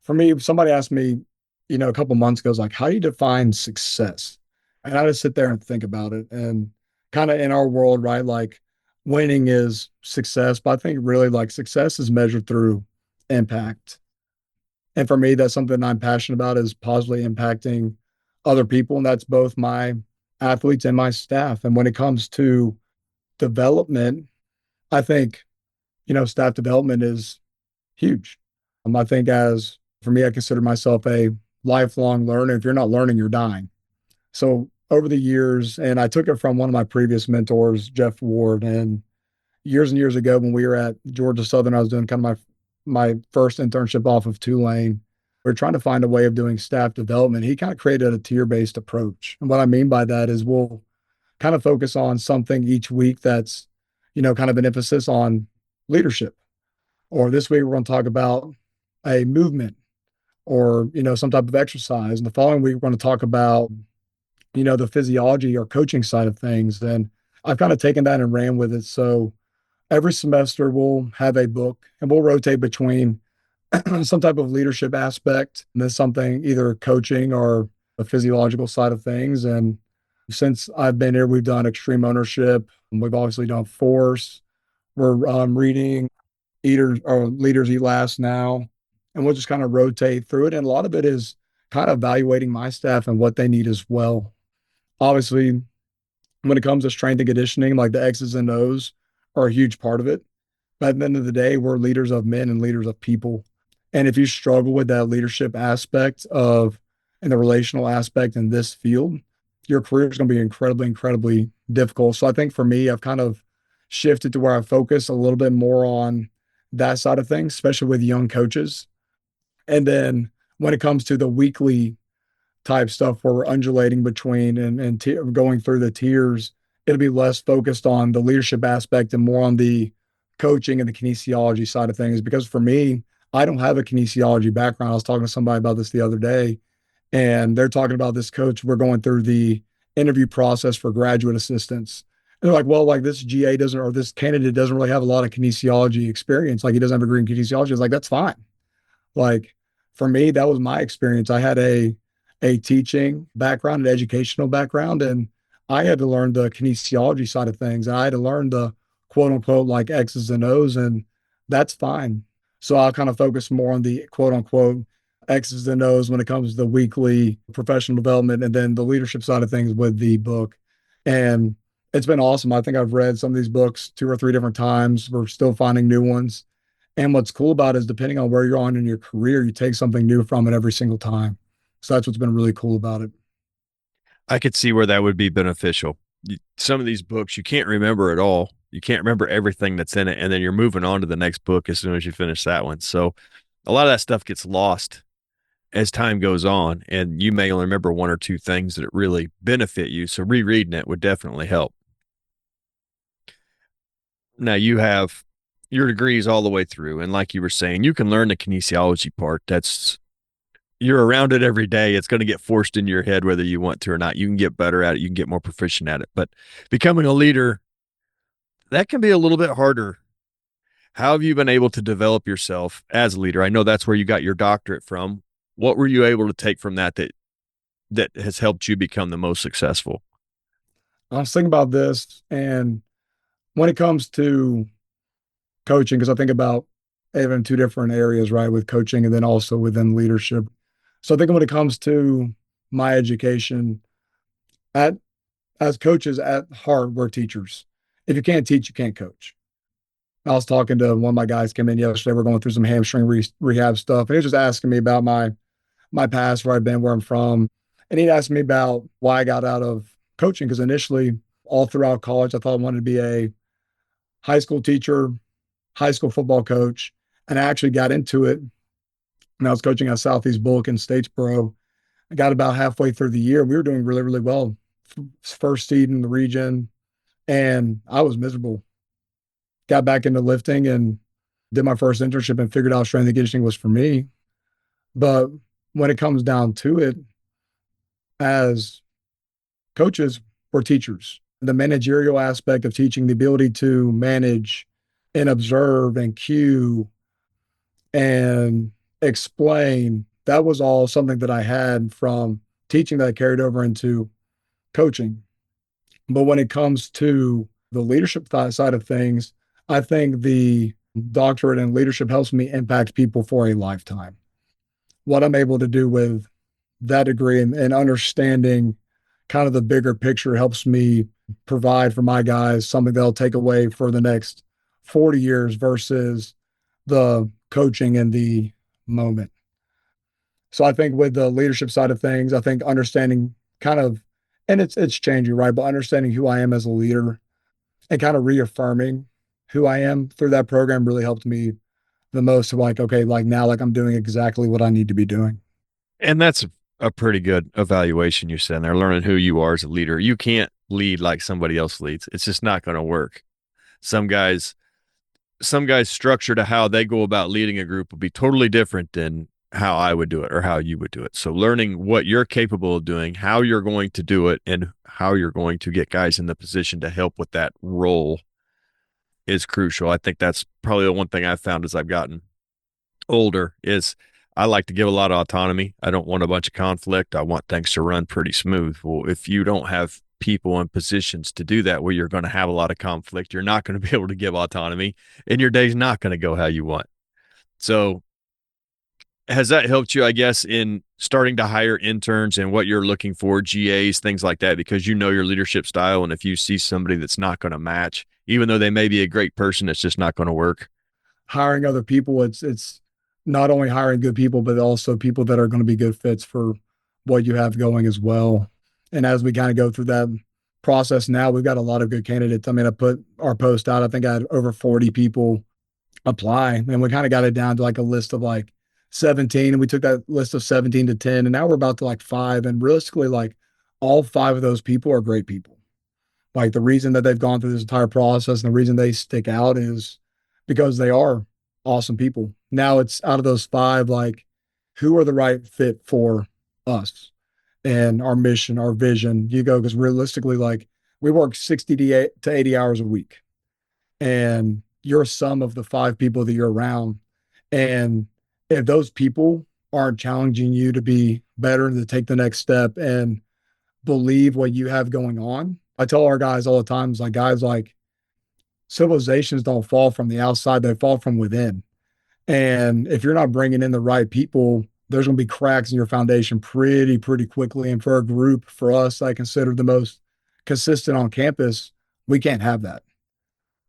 for me, if somebody asked me, a couple months ago, like, how do you define success? And I just sit there and think about it. And kind of in our world, right? Like winning is success, but I think really like success is measured through impact. And for me, that's something I'm passionate about is positively impacting other people. And that's both my athletes and my staff. And when it comes to development, I think staff development is huge. I think as for me, I consider myself a lifelong learner. If you're not learning, you're dying. So over the years, and I took it from one of my previous mentors, Jeff Ward, and years ago when we were at Georgia Southern, I was doing kind of my first internship off of Tulane. We are trying to find a way of doing staff development. He kind of created a tier-based approach. And what I mean by that is we'll kind of focus on something each week that's, kind of an emphasis on leadership Or this week we're going to talk about a movement or, some type of exercise. And the following week we're going to talk about, the physiology or coaching side of things. And I've kind of taken that and ran with it. So every semester we'll have a book and we'll rotate between some type of leadership aspect and then something either coaching or the physiological side of things. And since I've been here, we've done extreme ownership. We've obviously done force. We're reading Leaders Eat Last now, and we'll just kind of rotate through it. And a lot of it is kind of evaluating my staff and what they need as well. Obviously, when it comes to strength and conditioning, like the X's and O's are a huge part of it. But at the end of the day, we're leaders of men and leaders of people. And if you struggle with that leadership aspect of and the relational aspect in this field, your career is going to be incredibly, incredibly difficult. So I think for me, I've kind of shifted to where I focus a little bit more on that side of things, especially with young coaches. And then when it comes to the weekly type stuff where we're undulating between and going through the tiers, it'll be less focused on the leadership aspect and more on the coaching and the kinesiology side of things. Because for me, I don't have a kinesiology background. I was talking to somebody about this the other day, and they're talking about this coach. We're going through the interview process for graduate assistants. And they're like, well, like this GA doesn't, or this candidate doesn't really have a lot of kinesiology experience. Like he doesn't have a degree in kinesiology. It's like, that's fine. Like for me, that was my experience. I had a teaching background, an educational background, and I had to learn the kinesiology side of things. I had to learn the quote unquote like X's and O's, and that's fine. So I'll kind of focus more on the quote unquote X's and O's when it comes to the weekly professional development and then the leadership side of things with the book. And it's been awesome. I think I've read some of these books 2 or 3 different times. We're still finding new ones. And what's cool about it is depending on where you're on in your career, you take something new from it every single time. So that's what's been really cool about it. I could see where that would be beneficial. Some of these books you can't remember at all. You can't remember everything that's in it, and then you're moving on to the next book as soon as you finish that one. So a lot of that stuff gets lost as time goes on, and you may only remember 1 or 2 things that really benefit you. So rereading it would definitely help. Now you have your degrees all the way through, and like you were saying, you can learn the kinesiology part. You're around it every day. It's going to get forced into your head whether you want to or not. You can get better at it. You can get more proficient at it. But becoming a leader, that can be a little bit harder. How have you been able to develop yourself as a leader? I know that's where you got your doctorate from. What were you able to take from that has helped you become the most successful? I was thinking about this, and when it comes to coaching, because I think about even 2 different areas, right, with coaching and then also within leadership. So I think when it comes to my education, at as coaches at heart, we're teachers. If you can't teach, you can't coach. I was talking to one of my guys came in yesterday. We're going through some hamstring rehab stuff, and he was just asking me about my past, where I've been, where I'm from, and he asked me about why I got out of coaching. Because initially, all throughout college, I thought I wanted to be a high school teacher, high school football coach, and I actually got into it. And I was coaching at Southeast Bullock in Statesboro. I got about halfway through the year. We were doing really, really well, first seed in the region, and I was miserable. Got back into lifting and did my first internship and figured out strength and conditioning was for me. But when it comes down to it, as coaches, we're teachers. The managerial aspect of teaching, the ability to manage and observe and cue and explain, that was all something that I had from teaching that I carried over into coaching. But when it comes to the leadership side of things, I think the doctorate in leadership helps me impact people for a lifetime. What I'm able to do with that degree and understanding kind of the bigger picture helps me provide for my guys something they'll take away for the next 40 years versus the coaching in the moment. So I think with the leadership side of things, I think understanding kind of, and it's changing, right? But understanding who I am as a leader and kind of reaffirming who I am through that program really helped me the most. Like, okay, like now, like I'm doing exactly what I need to be doing. And that's a pretty good evaluation you're saying there, learning who you are as a leader. You can't lead like somebody else leads. It's just not going to work. Some guys some guys' structure to how they go about leading a group will be totally different than how I would do it or how you would do it. So learning what you're capable of doing, how you're going to do it, and how you're going to get guys in the position to help with that role is crucial. I think that's probably the one thing I've found as I've gotten older is I like to give a lot of autonomy. I don't want a bunch of conflict. I want things to run pretty smooth. Well, if you don't have people in positions to do that where you're going to have a lot of conflict, you're not going to be able to give autonomy and your day's not going to go how you want. So has that helped you, I guess, in starting to hire interns and what you're looking for, GAs, things like that, because you know your leadership style. And if you see somebody that's not going to match, even though they may be a great person, it's just not going to work. Hiring other people, it's not only hiring good people, but also people that are going to be good fits for what you have going as well. And as we kind of go through that process now, we've got a lot of good candidates. I mean, I put our post out, I think I had over 40 people apply, and we kind of got it down to like a list of like 17, and we took that list of 17 to 10, and now we're about to like 5, and realistically, like all 5 of those people are great people. Like the reason that they've gone through this entire process and the reason they stick out is because they are awesome people. Now it's out of those 5, like who are the right fit for us and our mission, our vision. You go, because realistically, like we work 60 to 80 hours a week, and you're a sum of the 5 people that you're around. And if those people aren't challenging you to be better, to take the next step and believe what you have going on, I tell our guys all the time, it's like, guys, like civilizations don't fall from the outside, they fall from within. And if you're not bringing in the right people, there's going to be cracks in your foundation pretty quickly. And for a group, for us, I consider the most consistent on campus, we can't have that.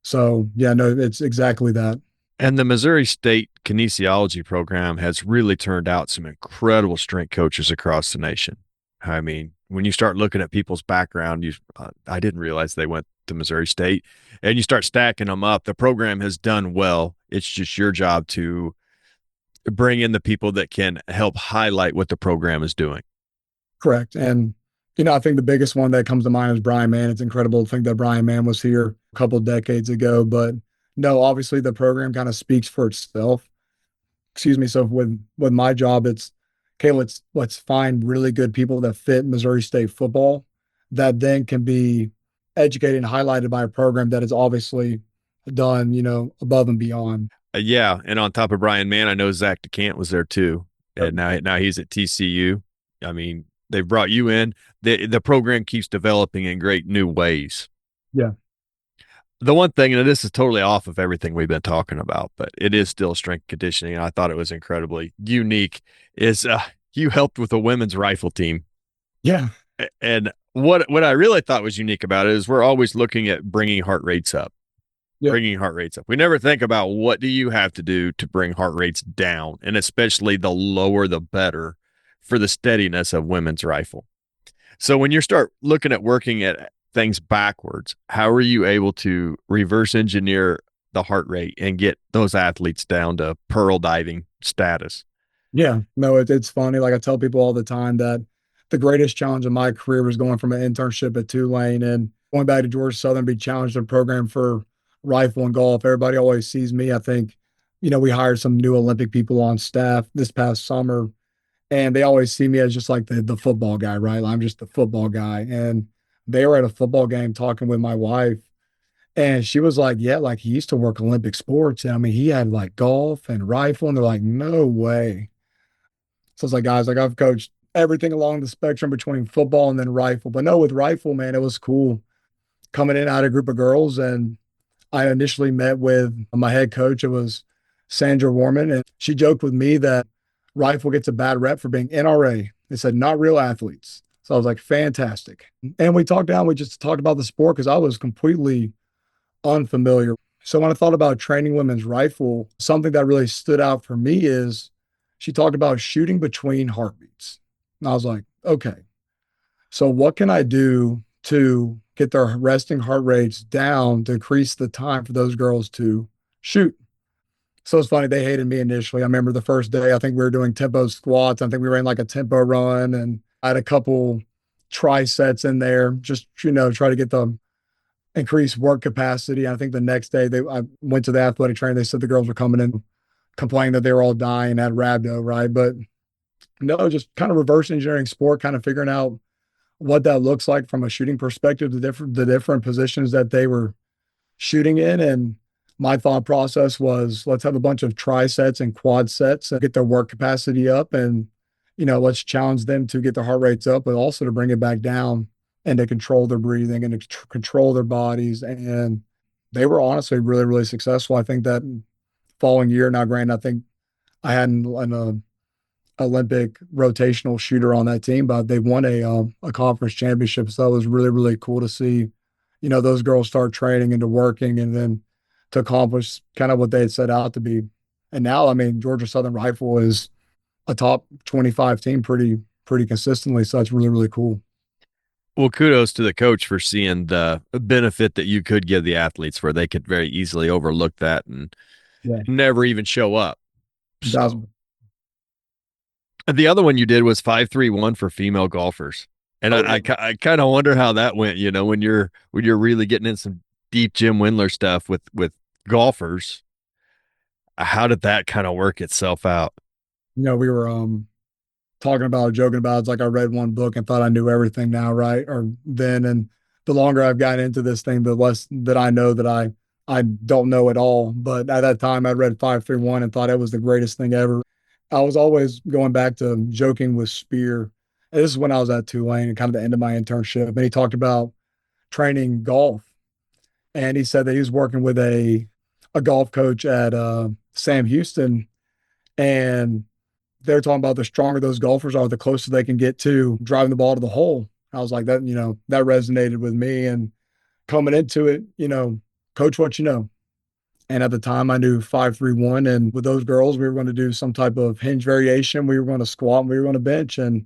So yeah, no, it's exactly that. And the Missouri State kinesiology program has really turned out some incredible strength coaches across the nation. I mean, when you start looking at people's background, I didn't realize they went to Missouri State, and you start stacking them up. The program has done well. It's just your job to bring in the people that can help highlight what the program is doing. Correct. And I think the biggest one that comes to mind is Brian Mann. It's incredible to think that Brian Mann was here a couple of decades ago, but no, obviously the program kind of speaks for itself. Excuse me. So with my job, it's okay, let's find really good people that fit Missouri State football that then can be educated and highlighted by a program that is obviously done, above and beyond. Yeah, and on top of Brian Mann, I know Zach DeCant was there too, and now he's at TCU. I mean, they've brought you in. The program keeps developing in great new ways. Yeah. The one thing, and this is totally off of everything we've been talking about, but it is still strength conditioning, and I thought it was incredibly unique, is you helped with a women's rifle team. Yeah. And what I really thought was unique about it is we're always looking at bringing heart rates up. Yeah. Bringing heart rates up. We never think about what do you have to do to bring heart rates down, and especially the lower the better for the steadiness of women's rifle. So when you start looking at working at things backwards, how are you able to reverse engineer the heart rate and get those athletes down to pearl diving status? Yeah, no, it's funny. Like I tell people all the time that the greatest challenge of my career was going from an internship at Tulane and going back to Georgia Southern, be challenged in a program for rifle and golf. Everybody always sees me. I think, we hired some new Olympic people on staff this past summer, and they always see me as just like the football guy, right? I'm just the football guy. And they were at a football game talking with my wife, and she was like, yeah, like he used to work Olympic sports. And I mean, he had like golf and rifle, and they're like, no way. So it's like, guys, like I've coached everything along the spectrum between football and then rifle. But no, with rifle, man, it was cool coming in. I had a group of girls, and I initially met with my head coach. It was Sandra Warman, and she joked with me that rifle gets a bad rep for being NRA. They said not real athletes. So I was like, fantastic. And we talked down, we just talked about the sport because I was completely unfamiliar. So when I thought about training women's rifle, something that really stood out for me is she talked about shooting between heartbeats. And I was like, okay, so what can I do to get their resting heart rates down to increase the time for those girls to shoot? So it's funny, they hated me initially. I remember the first day, I think we were doing tempo squats. I think we ran like a tempo run, and I had a couple trisets in there, just, try to get them. increase work capacity. I think the next day I went to the athletic trainer. They said the girls were coming in complaining that they were all dying at rhabdo, right? But no, just kind of reverse engineering sport, kind of figuring out what that looks like from a shooting perspective, the different positions that they were shooting in. And my thought process was, let's have a bunch of tri sets and quad sets and get their work capacity up. And, let's challenge them to get their heart rates up, but also to bring it back down and to control their breathing and to control their bodies. And they were honestly really, really successful. I think that following year, now, granted, I think I had an Olympic rotational shooter on that team, but they won a conference championship. So that was really, really cool to see, those girls start training into working and then to accomplish kind of what they had set out to be. And now, I mean, Georgia Southern Rifle is a top 25 team pretty consistently. So that's really, really cool. Well, kudos to the coach for seeing the benefit that you could give the athletes where they could very easily overlook that and Yeah. never even show up. That's The other one you did was 5-3-1 for female golfers. And I kind of wonder how that went, when you're really getting in some deep Jim Windler stuff with golfers. How did that kind of work itself out? we were talking about, joking about, it's like I read one book and thought I knew everything now, right? Or then, and the longer I've gotten into this thing, the less that I know that I don't know at all. But at that time, I read 5-3-1 and thought it was the greatest thing ever. I was always going back to joking with Spear. And this is when I was at Tulane and kind of the end of my internship. And he talked about training golf. And he said that he was working with a golf coach at Sam Houston. And they're talking about the stronger those golfers are, the closer they can get to driving the ball to the hole. I was like, that resonated with me. And coming into it, coach what you know. And at the time, I knew 5-3-1. And with those girls, we were going to do some type of hinge variation. We were going to squat and we were going to bench. And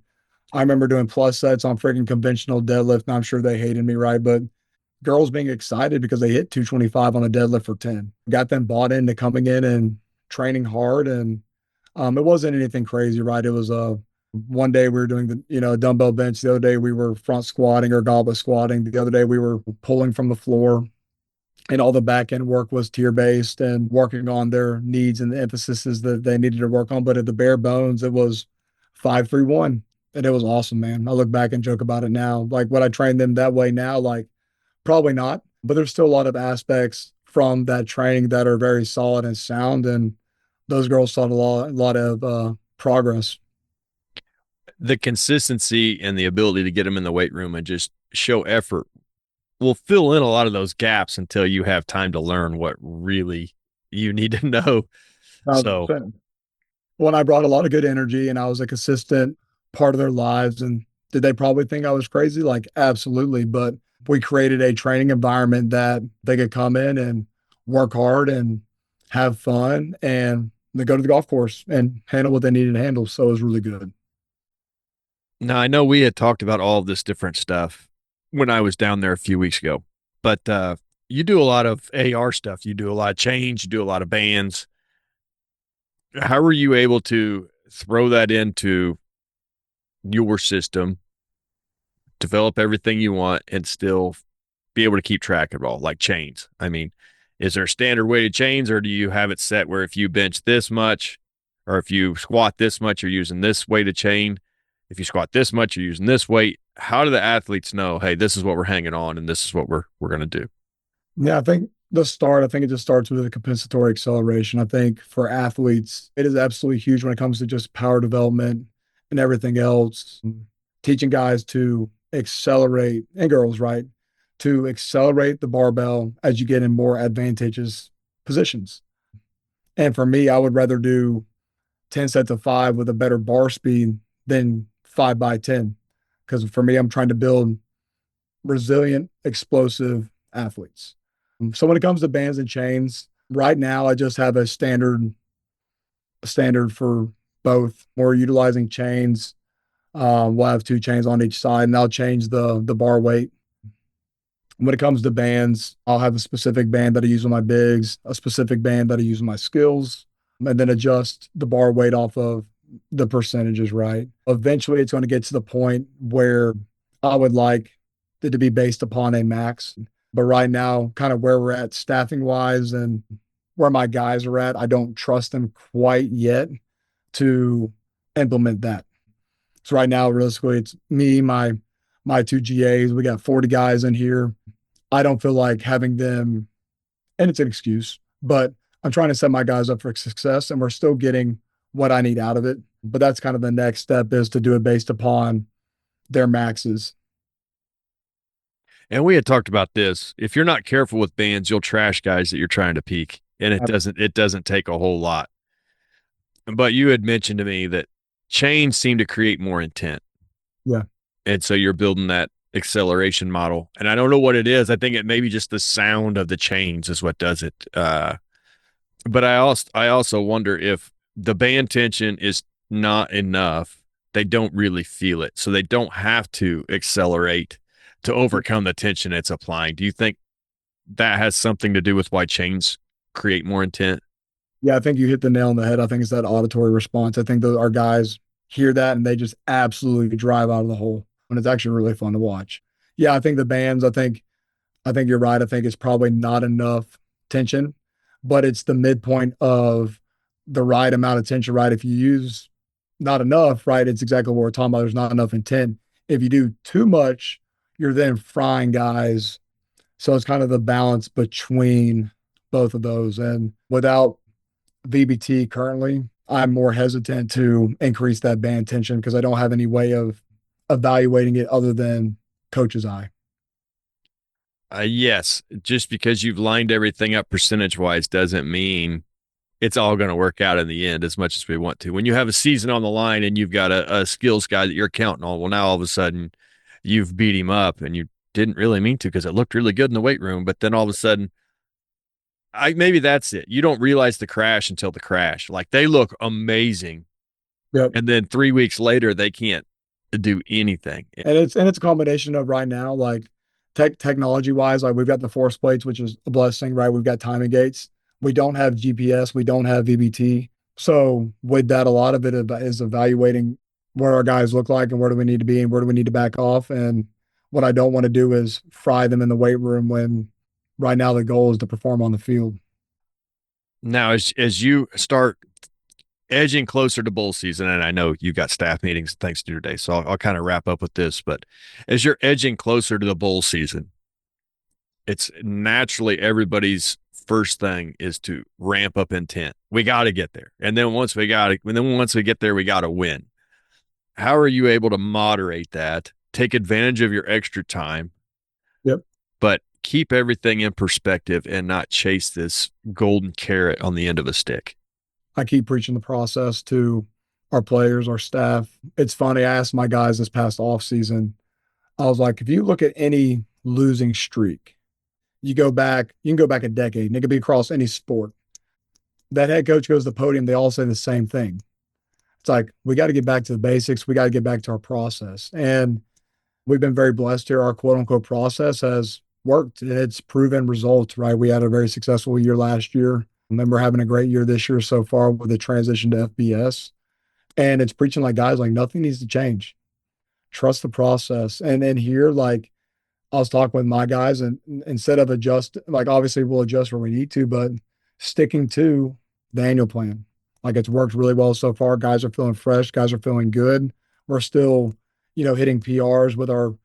I remember doing plus sets on freaking conventional deadlift. And I'm sure they hated me, right? But girls being excited because they hit 225 on a deadlift for 10. Got them bought into coming in and training hard. And it wasn't anything crazy, right? It was one day we were doing the dumbbell bench. The other day we were front squatting or goblet squatting. The other day we were pulling from the floor. And all the back end work was tier based and working on their needs and the emphases that they needed to work on. But at the bare bones, it was 5-3-1. And it was awesome, man. I look back and joke about it now. Like, would I train them that way now? Like, probably not. But there's still a lot of aspects from that training that are very solid and sound. And those girls saw a lot of progress. The consistency and the ability to get them in the weight room and just show effort will fill in a lot of those gaps until you have time to learn what really you need to know. So, when I brought a lot of good energy and I was a consistent part of their lives, and did they probably think I was crazy? Like, absolutely. But we created a training environment that they could come in and work hard and have fun and they go to the golf course and handle what they needed to handle. So it was really good. now I know we had talked about all of this different stuff when I was down there a few weeks ago, but you do a lot of AR stuff. You do a lot of change, you do a lot of bands. How are you able to throw that into your system, develop everything you want, and still be able to keep track of it all, like chains? I mean, is there standard weighted chains, or do you have it set where if you bench this much, or if you squat this much, you're using this weighted chain? If you squat this much, you're using this weight. How do the athletes know, hey, this is what we're hanging on and this is what we're going to do? Yeah, I think it just starts with a compensatory acceleration. I think for athletes, it is absolutely huge when it comes to just power development and everything else. Teaching guys to accelerate, and girls, right? To accelerate the barbell as you get in more advantageous positions. And for me, I would rather do 10 sets of 5 with a better bar speed than 5 by 10. Because for me, I'm trying to build resilient, explosive athletes. So when it comes to bands and chains, right now I just have a standard for both. We're utilizing chains. We'll have 2 chains on each side, and I'll change the bar weight. When it comes to bands, I'll have a specific band that I use on my bigs, a specific band that I use on my skills, and then adjust the bar weight off of the percentages, right? Eventually, it's going to get to the point where I would like it to be based upon a max. But right now, kind of where we're at staffing wise and where my guys are at, I don't trust them quite yet to implement that. So right now, realistically, it's me, my two GAs. We got 40 guys in here. I don't feel like having them, and it's an excuse, but I'm trying to set my guys up for success, and we're still getting what I need out of it. But that's kind of the next step, is to do it based upon their maxes. And we had talked about this. If you're not careful with bands, you'll trash guys that you're trying to peak. And it doesn't take a whole lot. But you had mentioned to me that chains seem to create more intent. Yeah. And so you're building that acceleration model. And I don't know what it is. I think it may be just the sound of the chains is what does it. But I also wonder if the band tension is not enough. They don't really feel it. So they don't have to accelerate to overcome the tension it's applying. Do you think that has something to do with why chains create more intent? Yeah, I think you hit the nail on the head. I think it's that auditory response. I think our guys hear that and they just absolutely drive out of the hole. And it's actually really fun to watch. Yeah, I think the bands, I think you're right. I think it's probably not enough tension, but it's the midpoint of the right amount of tension, right? If you use not enough, right, it's exactly what we're talking about. There's not enough intent. If you do too much, you're then frying guys. So it's kind of the balance between both of those. And without VBT currently, I'm more hesitant to increase that band tension because I don't have any way of evaluating it other than coach's eye. Yes, just because you've lined everything up percentage wise doesn't mean it's all going to work out in the end as much as we want to. When you have a season on the line and you've got a skills guy that you're counting on, well, now all of a sudden you've beat him up and you didn't really mean to because it looked really good in the weight room. But then all of a sudden, maybe that's it. You don't realize the crash until the crash. Like they look amazing. Yep. And then 3 weeks later, they can't do anything. And it's a combination of right now, like technology wise, like we've got the force plates, which is a blessing, right? We've got timing gates. We don't have GPS, we don't have VBT. So with that, a lot of it is evaluating what our guys look like and where do we need to be and where do we need to back off. And what I don't want to do is fry them in the weight room when right now the goal is to perform on the field. Now, as you start edging closer to bowl season, and I know you got staff meetings and things to do today, so I'll kind of wrap up with this. But as you're edging closer to the bowl season, it's naturally everybody's first thing is to ramp up intent. We got to get there, and then once we get there, we got to win. How are you able to moderate that? Take advantage of your extra time, Yep. but keep everything in perspective and not chase this golden carrot on the end of a stick. I keep preaching the process to our players, our staff. It's funny. I asked my guys this past off season, I was like, if you look at any losing streak, you can go back a decade, and it could be across any sport. That head coach goes to the podium, they all say the same thing. It's like, we got to get back to the basics. We got to get back to our process. And we've been very blessed here. Our quote unquote process has worked and it's proven results, right? We had a very successful year last year. And then we're having a great year this year so far with the transition to FBS. And it's preaching like guys, like nothing needs to change. Trust the process. And then here, like I was talking with my guys, and instead of like obviously we'll adjust where we need to, but sticking to the annual plan. Like it's worked really well so far. Guys are feeling fresh. Guys are feeling good. We're still, hitting PRs with our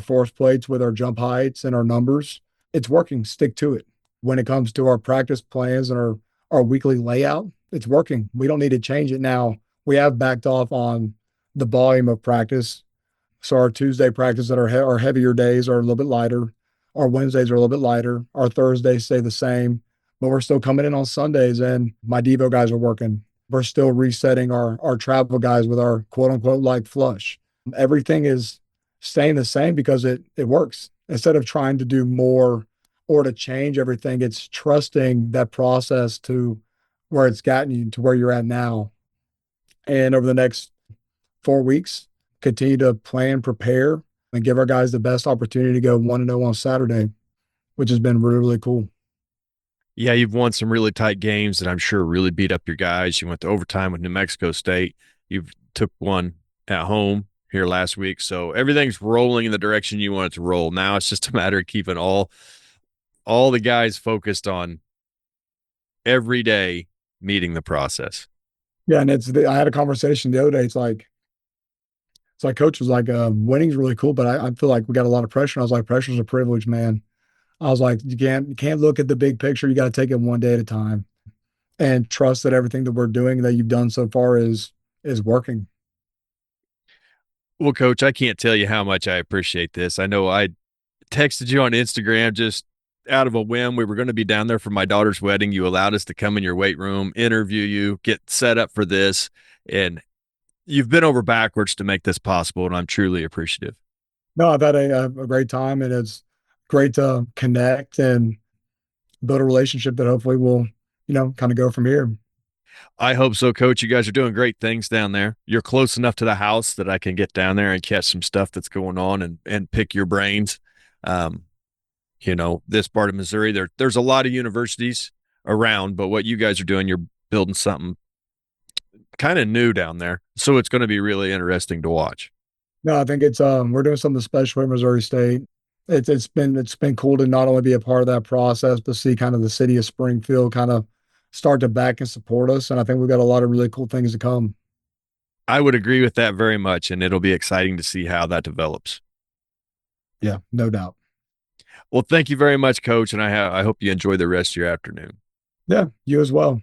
force plates, with our jump heights and our numbers. It's working. Stick to it. When it comes to our practice plans and our weekly layout, it's working. We don't need to change it now. We have backed off on the volume of practice. So our Tuesday practice that our heavier days are a little bit lighter. Our Wednesdays are a little bit lighter. Our Thursdays stay the same, but we're still coming in on Sundays and my Devo guys are working. We're still resetting our travel guys with our quote unquote light flush. Everything is staying the same because it works. Instead of trying to do more or to change everything, it's trusting that process to where it's gotten you to where you're at now. And over the next 4 weeks, continue to plan, prepare, and give our guys the best opportunity to go 1-0 on Saturday, which has been really, really cool. Yeah, you've won some really tight games that I'm sure really beat up your guys. You went to overtime with New Mexico State. You've took one at home here last week. So everything's rolling in the direction you want it to roll. Now it's just a matter of keeping all all the guys focused on every day meeting the process. Yeah, and I had a conversation the other day. It's like coach was like, winning's really cool, but I feel like we got a lot of pressure. And I was like, pressure's a privilege, man. I was like, you can't look at the big picture. You got to take it one day at a time and trust that everything that we're doing that you've done so far is working. Well, Coach, I can't tell you how much I appreciate this. I know I texted you on Instagram just out of a whim. We were going to be down there for my daughter's wedding. You allowed us to come in your weight room, interview you, get set up for this. And you've been over backwards to make this possible. And I'm truly appreciative. No, I've had a great time, and it's great to connect and build a relationship that hopefully will, kind of go from here. I hope so, Coach. You guys are doing great things down there. You're close enough to the house that I can get down there and catch some stuff that's going on and pick your brains. Um, this part of Missouri, there's a lot of universities around, but what you guys are doing, you're building something kind of new down there. So it's going to be really interesting to watch. No, I think it's we're doing something special at Missouri State. It's been cool to not only be a part of that process, but see kind of the city of Springfield kind of start to back and support us. And I think we've got a lot of really cool things to come. I would agree with that very much, and it'll be exciting to see how that develops. Yeah, no doubt. Well, thank you very much, Coach, and I hope you enjoy the rest of your afternoon. Yeah, you as well.